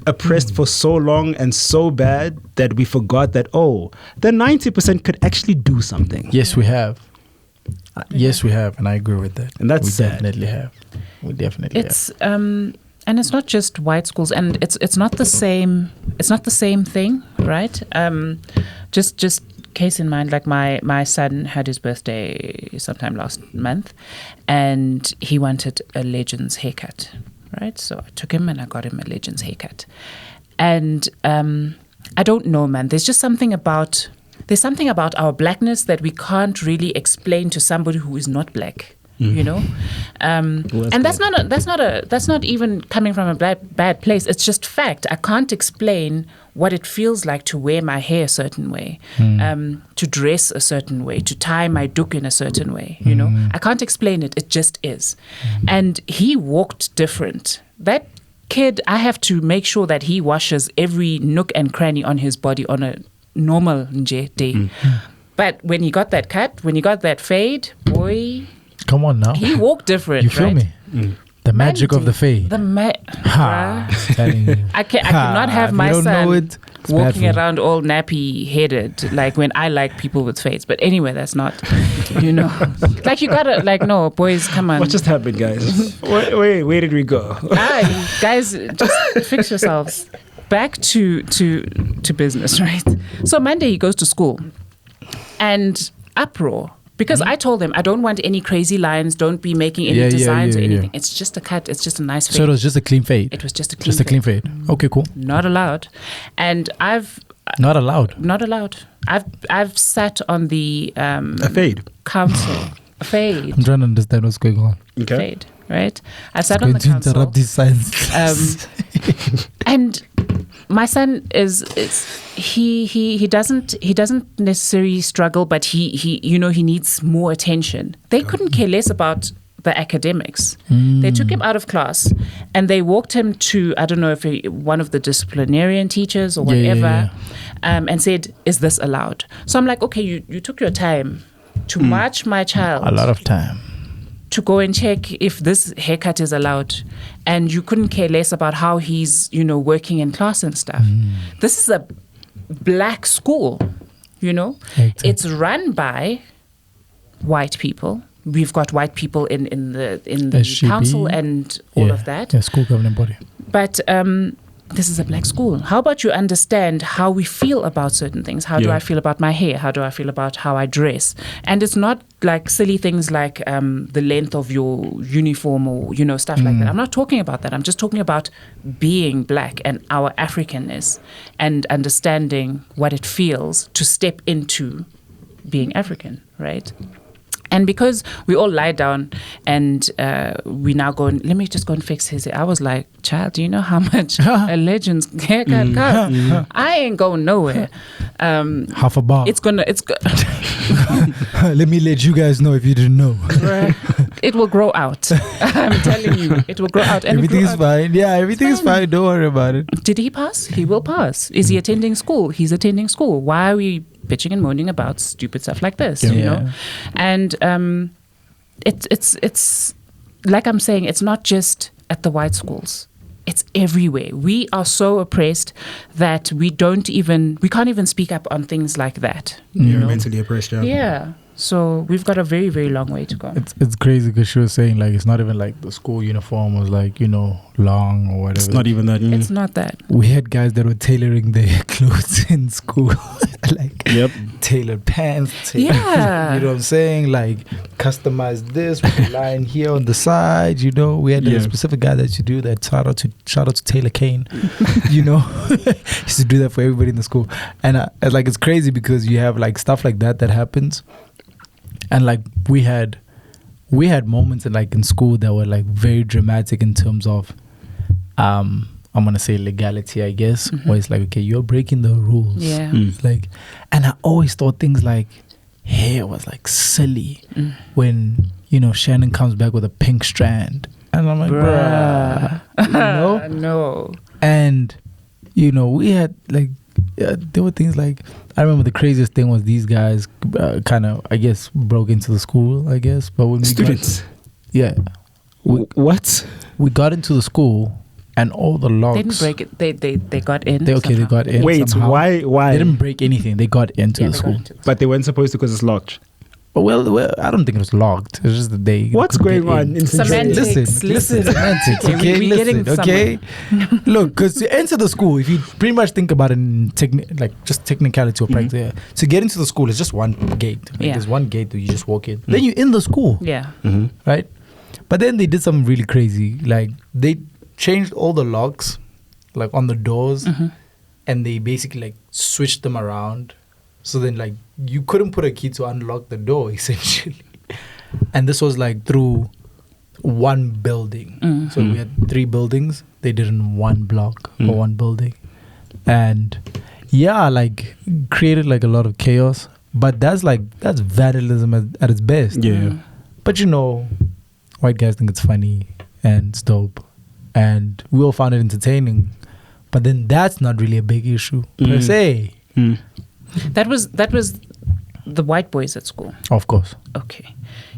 oppressed for so long and so bad that we forgot that, oh, the 90% could actually do something? Yes, we have. Yes, we have, and I agree with that. And that's we sad. definitely have. We definitely It's and it's not just white schools, and it's not the same. It's not the same thing, right? Just case in mind, like my son had his birthday sometime last month, and he wanted a Legends haircut, right? So I took him and I got him a Legends haircut, and I don't know, man. There's something about our blackness that we can't really explain to somebody who is not black. You know, and that's not even coming from a bad place. It's just fact. I can't explain what it feels like to wear my hair a certain way, to dress a certain way, to tie my duk in a certain way. You know, I can't explain it. It just is. And he walked different. That kid, I have to make sure that he washes every nook and cranny on his body on a normal nje day. But when he got that cut, when he got that fade, boy. Come on now. He walked different. You feel right? me? The magic of the fade. Telling you. I cannot have my son walking around all nappy headed like when I like people with fades. But anyway, that's not, you know, like you gotta like, no, boys, come on. What just happened, guys? Where did we go? Guys, just fix yourselves. Back to business, right? So Monday he goes to school and uproar. Because I told him, I don't want any crazy lines. Don't be making any designs or anything. It's just a cut. It's just a nice fade. So it was just a clean fade? It was just a clean fade. Okay, cool. Not allowed. And Not allowed? Not allowed. I've sat on the... a fade. Council. A fade. I'm trying to understand what's going on. Okay. Fade, right? I've sat on the council. To interrupt these signs. And... my son he doesn't necessarily struggle, but he you know, he needs more attention. They couldn't care less about the academics. They took him out of class and they walked him to, I don't know if one of the disciplinarian teachers or whatever, and said, is this allowed? So I'm like, okay, you took your time to march my child. A lot of time. To go and check if this haircut is allowed, and you couldn't care less about how he's, you know, working in class and stuff. This is a black school, you know. Exactly. It's run by white people. We've got white people in the council and all of that. Yeah, school governing body. But this is a black school. How about you understand how we feel about certain things? How do I feel about my hair? How do I feel about how I dress? And it's not like silly things like the length of your uniform or, you know, stuff like that. I'm not talking about that. I'm just talking about being black and our Africanness and understanding what it feels to step into being African, right? And because we all lie down and we now go and let me just go and fix his hair. I was like, child, do you know how much a Legend's haircut costs? I ain't going nowhere. Half a bar. It's Let me let you guys know if you didn't know. It will grow out. I'm telling you, it will grow out. And everything is fine. Yeah, everything is fine. Don't worry about it. Did he pass? He will pass. Is he attending school? He's attending school. Why are we bitching and moaning about stupid stuff like this? You know, and it's like I'm saying, it's not just at the white schools. It's everywhere. We are so oppressed that we can't even speak up on things like that. You're mentally oppressed, yeah. Yeah. So we've got a very, very long way to go. It's crazy because she was saying like it's not even like the school uniform was like, you know, long or whatever. It's not even that. It's not that. We had guys that were tailoring their clothes in school. Like tailored pants. Yeah. You know what I'm saying? Like customize this with a line here on the side, you know. We had a specific guy that used to do that. Shout out to Taylor Kane. You know. Used to do that for everybody in the school. And like it's crazy because you have like stuff like that happens. And like we had moments in school that were like very dramatic in terms of I'm gonna say legality, I guess, where it's like, okay, you're breaking the rules. Yeah. Like, and I always thought things like hair was like silly when, you know, Shannon comes back with a pink strand. And I'm like, bruh. You know? No. And, you know, we had like, there were things like, I remember the craziest thing was these guys kind of, I guess, broke into the school, I guess. But when students. What? We got into the school. And all the logs. They didn't break it. They got in. They got in. Wait, somehow. why? They didn't break anything. They got into the school. But they weren't supposed to because it's locked. Well, I don't think it was logged. It's just that they. What's going on in semantics? Listen, semantics. Okay, we're getting okay. Look, because to enter the school, if you pretty much think about it in just technicality or practice, to get into the school is just one gate. Like there's one gate that you just walk in. Then you're in the school. Yeah. Right. But then they did something really crazy. Like they changed all the locks like on the doors and they basically like switched them around, so then like you couldn't put a key to unlock the door essentially. And this was like through one building. So we had 3 buildings. They did in one block or one building. And like created like a lot of chaos. But that's vandalism at its best. Yeah. But you know, white guys think it's funny and it's dope. And we all found it entertaining, but then that's not really a big issue per se. That was the white boys at school. Of course. Okay,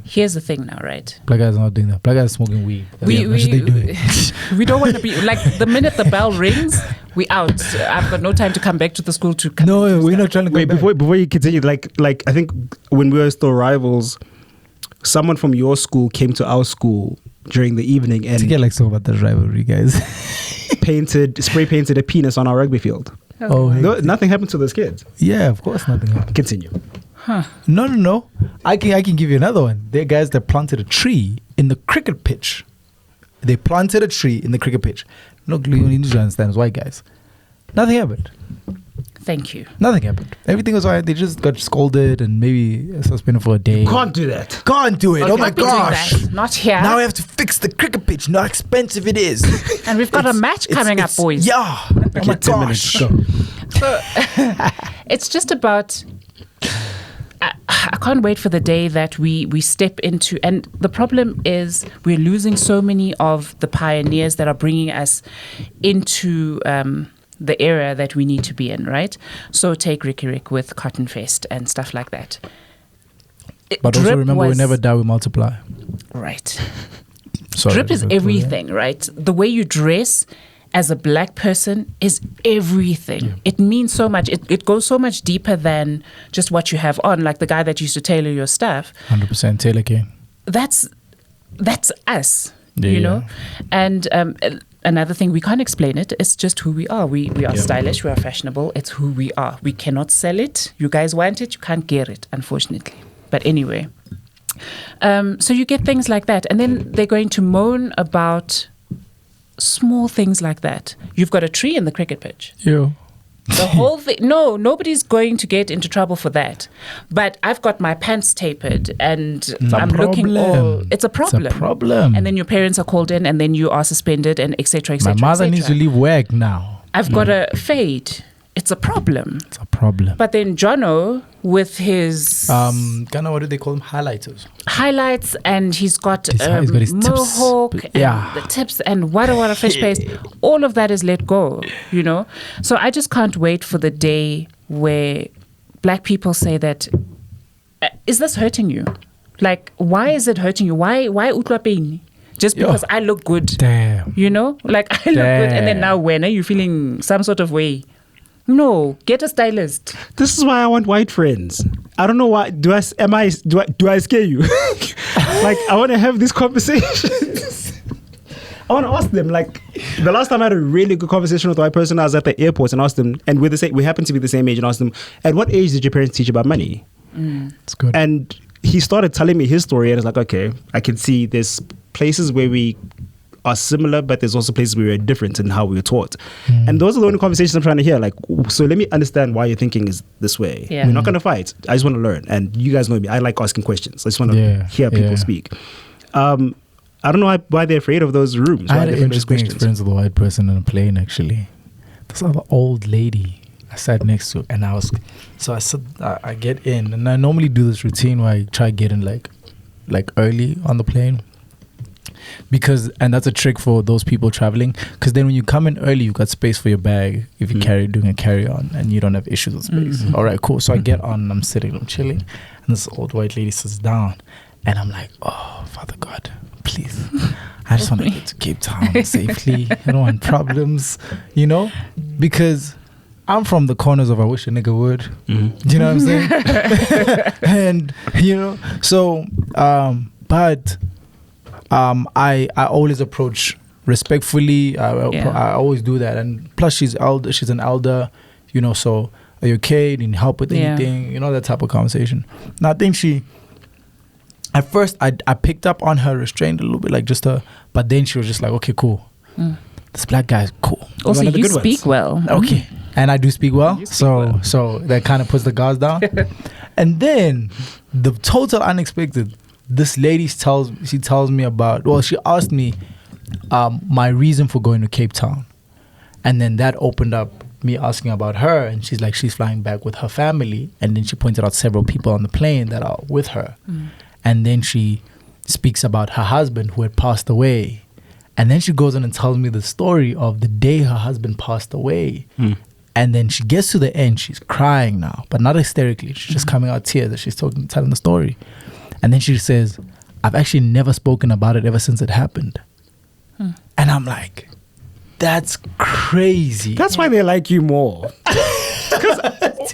here's the thing now, right? Black guys are not doing that. Black guys are smoking weed. That's what they doing. We don't want to be like the minute the bell rings, we out. I've got no time to come back to the school to. No, we're not trying to. Wait, before you continue, like I think when we were still rivals, someone from your school came to our school during the evening and to get like so about the rivalry, guys. spray painted a penis on our rugby field. No, nothing happened to those kids. Yeah, of course nothing happened. Continue. No. I can give you another one. There are guys that planted a tree in the cricket pitch. They planted a tree in the cricket pitch. Look, you need to understand, as white guys. Nothing happened. Thank you. Nothing happened. Everything was alright. They just got scolded and maybe suspended for a day. Can't do that. Can't do it. Okay, oh my gosh. Not here. Now we have to fix the cricket pitch. How expensive it is. And we've got a match coming up, boys. Yeah. Oh my 10 gosh. minutes, So it's just about. I can't wait for the day that we step into, and the problem is we're losing so many of the pioneers that are bringing us into the era that we need to be in, right? So take Ricky Rick with Cotton Fest and stuff like that. But also remember, we never die, we multiply. Right. Sorry, Drip is everything, right? The way you dress as a black person is everything. Yeah. It means so much. It goes so much deeper than just what you have on, like the guy that used to tailor your stuff. 100% Taylor Kane. That's us, you know? And another thing, we can't explain it. It's just who we are. We are stylish. We are fashionable. It's who we are. We cannot sell it. You guys want it. You can't get it, unfortunately. But anyway. So you get things like that. And then they're going to moan about small things like that. You've got a tree in the cricket pitch. Yeah. The whole thing. No, nobody's going to get into trouble for that. But I've got my pants tapered and I'm looking all. It's a problem. It's a problem. And then your parents are called in and then you are suspended and etc. My mother needs to leave work now. I've got a fade. It's a problem. It's a problem. But then Jono with his what do they call them? Highlights, and he's got his mohawk tips. and the tips and what fish paste. All of that is let go, you know. So I just can't wait for the day where black people say that, is this hurting you? Like, why is it hurting you? Why utlwa pain? Just because I look good. Damn. You know? Like I look good, and then now when are you feeling some sort of way? No, get a stylist. This is why I want white friends. I don't know why. Do I scare you? Like, I want to have these conversations. I want to ask them. Like, the last time I had a really good conversation with a white person, I was at the airport and asked them, and we happened to be the same age, and asked them, at what age did your parents teach you about money? It's good. And he started telling me his story, and it's like, okay, I can see there's places where we are similar, but there's also places where we're different in how we were taught. And those are the only conversations I'm trying to hear. Like, so let me understand why your thinking is this way. Yeah. We're not going to fight. I just want to learn. And you guys know me. I like asking questions. I just want to hear people speak. I don't know why they're afraid of those rooms. I had an interesting experience with a white person on a plane, actually. This other old lady I sat next to, and I get in, and I normally do this routine where I try to get in like early on the plane. And that's a trick for those people traveling, because then when you come in early, you've got space for your bag if you're doing a carry-on, and you don't have issues with space. All right, cool. So I get on, I'm sitting, I'm chilling, and this old white lady sits down, and I'm like, oh, Father God, please, I just want to get to Cape Town safely. I don't want problems, because I'm from the corners of I wish a nigga would. Do you know what I'm saying? And, so, but I always approach respectfully. I always do that. And plus, she's an elder, so are you okay? Do you need help with anything? That type of conversation. Now, I think at first, I picked up on her restraint a little bit, like but then she was just like, okay, cool. This black guy is cool. Also, you speak well. Okay. And I do speak well. So that kind of puts the guards down. And then the total unexpected, this lady tells me about, she asked me my reason for going to Cape Town. And then that opened up me asking about her. And she's like, she's flying back with her family. And then she pointed out several people on the plane that are with her. And then she speaks about her husband who had passed away. And then she goes on and tells me the story of the day her husband passed away. And then she gets to the end, she's crying now, but not hysterically. She's just coming out tears as she's telling the story. And then she says, I've actually never spoken about it ever since it happened. And I'm like, that's crazy. That's why they like you more. Because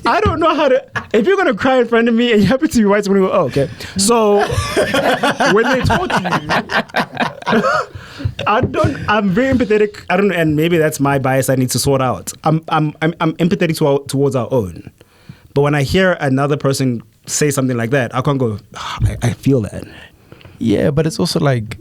I don't know how to. If you're gonna cry in front of me and you happen to be white, someone will go, oh, okay. So when they talk to you, I'm very empathetic. I don't know, and maybe that's my bias I need to sort out. I'm empathetic towards our own. But when I hear another person say something like that, I can't go, I feel that. Yeah, but it's also like,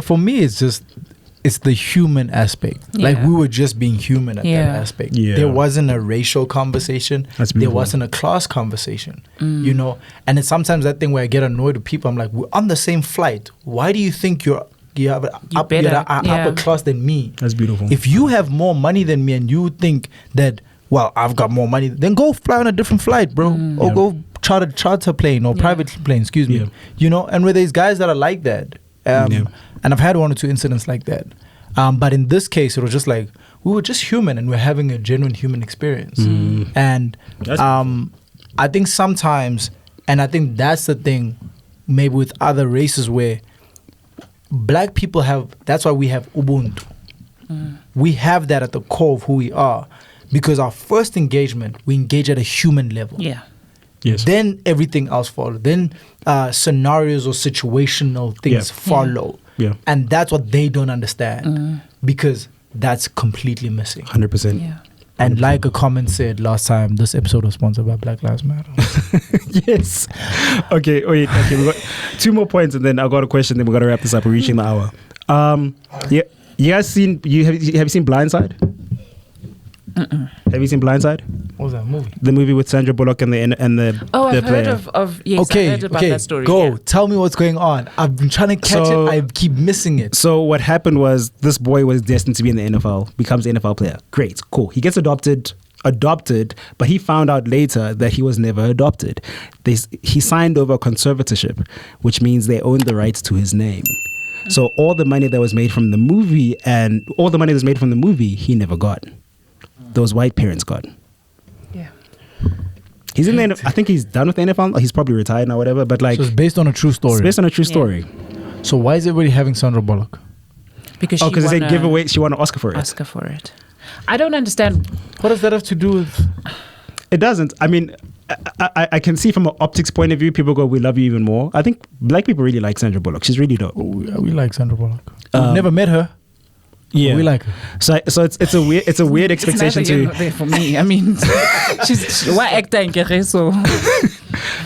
for me, it's the human aspect. Yeah. Like, we were just being human at that aspect. Yeah. There wasn't a racial conversation. There wasn't a class conversation, And it's sometimes that thing where I get annoyed with people. I'm like, we're on the same flight. Why do you think you have an upper class than me? That's beautiful. If you have more money than me and you think that, well, I've got more money, then go fly on a different flight, bro. Or go charter plane or private plane, excuse me. And where there's guys that are like that. And I've had one or two incidents like that. But in this case, it was just like, we were just human and we're having a genuine human experience. And I think sometimes, and I think that's the thing, maybe with other races where black people that's why we have Ubuntu. We have that at the core of who we are. Because our first engagement, we engage at a human level. Yeah. Yes. Then everything else follows. Then scenarios or situational things follow. Yeah. And that's what they don't understand because that's completely missing. 100%. Yeah. And like a comment said last time, this episode was sponsored by Black Lives Matter. Yes. Okay, we got 2 more points and then I've got a question, then we're going to wrap this up. We're reaching the hour. You guys have you seen Blindside? Have you seen Blindside? What was that movie? The movie with Sandra Bullock and the I've player. heard of yes, I heard about that story. Go. Yeah. Tell me what's going on. I've been trying to catch it. I keep missing it. So what happened was this boy was destined to be in the NFL, becomes an NFL player. Great, cool. He gets adopted, but he found out later that he was never adopted. He signed over conservatorship, which means they owned the rights to his name. So all the money that was made from the movie he never got. Those white parents got. Yeah. He's in the I think he's done with the NFL. He's probably retired now, whatever. But like, so it's based on a true story. It's based on a true story. So why is everybody having Sandra Bullock? Because they give away. She won an Oscar for it. I don't understand. What does that have to do with? It doesn't. I mean, I can see from an optics point of view, people go, "We love you even more." I think black people really like Sandra Bullock. She's really dope. We like Sandra Bullock. We've never met her. Yeah, we like her. So it's a weird expectation it's neither here nor there for me. I mean, she's why actor in so.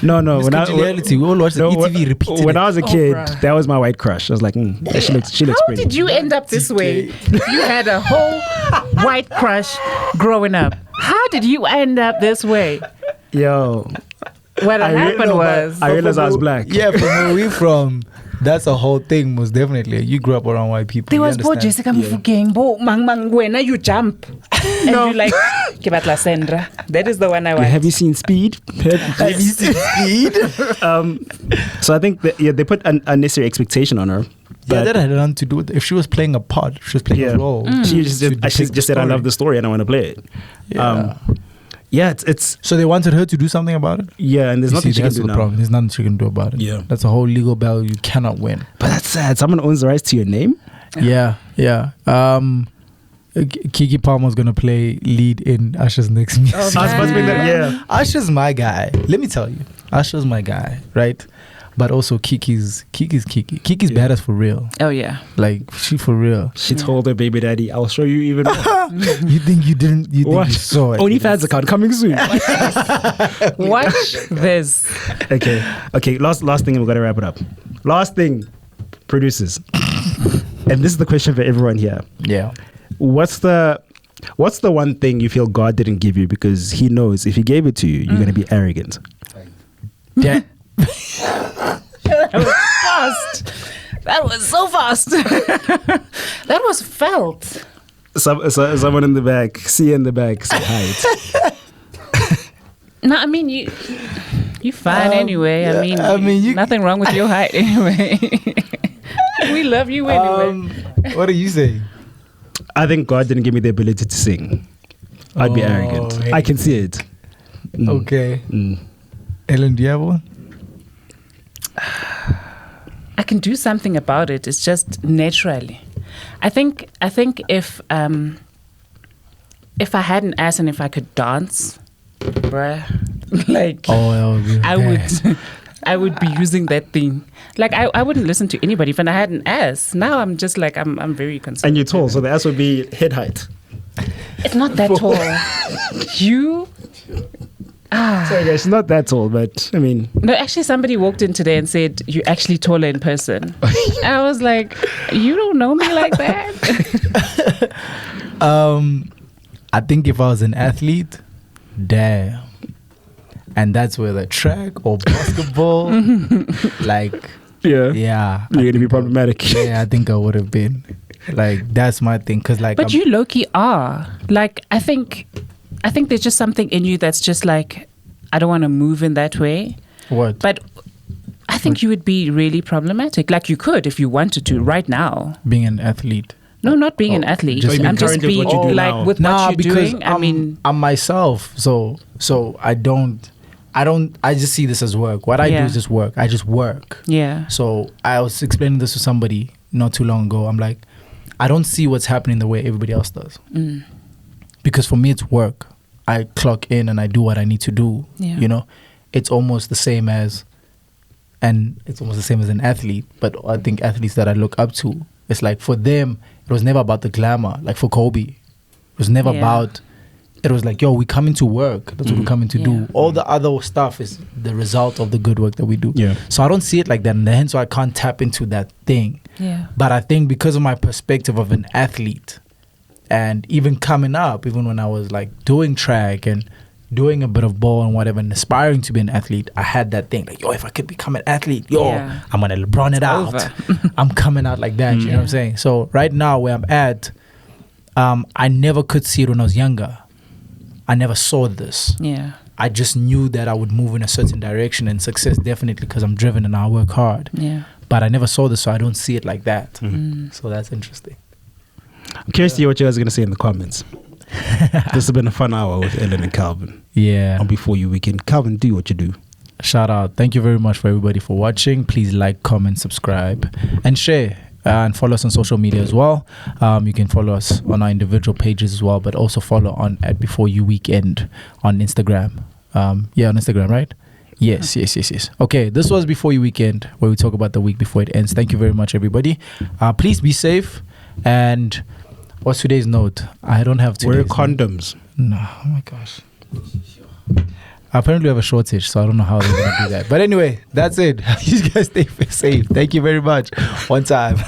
No. Reality. We all watch the ETV repeated. When I was a kid, bruh. that was my white crush. I was like, she looks How pretty. did you end up this way? You had a whole white crush growing up. How did you end up this way? Yo, What happened was I realized I was black. Yeah, from where we from, that's a whole thing. Most definitely, you grew up around white people. there you was Bo understand. Jessica Mufokeng, Bo Mang Wena, you jump. And you like, Kibatla Sandra. That is the one I want. Have you seen Speed? Have you seen Speed? So I think that, they put an unnecessary expectation on her. Yeah, that had nothing to do with. If she was playing a part, she was playing a role. She just said, "I love the story and I want to play it." Yeah. It's So they wanted her to do something about it. yeah, and there's nothing she can that's do the now. problem. There's nothing she can do about it. Yeah. That's a whole legal battle you cannot win. But that's sad. Someone owns the rights to your name. Yeah. Kiki Palmer's gonna play lead in Usher's next music. Oh, I was supposed to be that. Yeah. Usher's my guy. Let me tell you, Usher's my guy, right? But also Kiki's Kiki. Kiki's badass for real. Oh, yeah. Like she for real. She told her baby daddy, "I'll show you even more." You think you didn't? You think What? you saw it? OnlyFans account coming soon. Watch this. Okay. Last thing, and we're gonna wrap it up. Last thing, producers, and this is the question for everyone here. Yeah. What's the one thing you feel God didn't give you because He knows if He gave it to you, you're gonna be arrogant? Yeah. That was fast. That was so fast. That was felt. Someone in the back, see in the back, say hi. No, I mean you fine anyway. I mean, you- nothing wrong with your height anyway. We love you anyway. What are you saying? I think God didn't give me the ability to sing. I'd be Oh, arrogant. hey. I can see it. Okay. Mm. Ellen, do you have one? I can do something about it. It's just naturally. I think if I had an ass and if I could dance, bruh, like I would be using that thing. Like I wouldn't listen to anybody if I had an ass. Now I'm just like I'm very concerned. And you're tall, so the ass would be head height. It's not that tall. You. Sorry guys, she's not that tall, but I mean. No, actually, somebody walked in today and said, "You're actually taller in person." And I was like, "You don't know me like that." I think if I was an athlete, damn. And that's where the track or basketball, like, Yeah. yeah. You're going to be I think problematic. Yeah, I think I would have been. Like, that's my thing. Cause like, But you low-key are. Like, I think there's just something in you that's just like, I don't want to move in that way. what? But I think you would be really problematic. Like, you could if you wanted to right now. Being an athlete. No, not being an athlete. just I'm just being being current with what you do like now. with Nah, what you're because doing. I'm myself. So I just see this as work. What I do Yeah. is just work. I just work. Yeah. So I was explaining this to somebody not too long ago. I'm like, I don't see what's happening the way everybody else does. Because for me, it's work. I clock in and I do what I need to do. Yeah. You know, it's almost the same as an athlete. But I think athletes that I look up to, it's like for them, it was never about the glamour. Like for Kobe, it was never Yeah. about. It was like, yo, we coming to work. That's what we're coming to Yeah. do. All the other stuff is the result of the good work that we do. Yeah. So I don't see it like that, and hence why I can't tap into that thing. Yeah. But I think because of my perspective of an athlete, and even coming up, even when I was like doing track and doing a bit of ball and whatever, and aspiring to be an athlete, I had that thing like, yo, if I could become an athlete, Yeah. I'm gonna LeBron it out. over. I'm coming out like that. You know what I'm saying? So right now where I'm at, I never could see it when I was younger. I never saw this. Yeah. I just knew that I would move in a certain direction and success definitely because I'm driven and I work hard. Yeah. But I never saw this, so I don't see it like that. So that's interesting. I'm curious to hear what you guys are going to say in the comments. This has been a fun hour with Ellen and Calvin. Yeah. On Before You Weekend. Calvin, do what you do. Shout out. Thank you very much for everybody for watching. Please like, comment, subscribe, and share. and follow us on social media as well. You can follow us on our individual pages as well, but also follow on at Before You Weekend on Instagram. On Instagram, right? Yes. Okay, this was Before You Weekend, where we talk about the week before it ends. Thank you very much, everybody. Please be safe. And what's today's note? I don't have today's Wear condoms. No, oh my gosh. Apparently we have a shortage, so I don't know how they're going to do that. But anyway, that's it. You guys stay safe. Thank you very much. One time.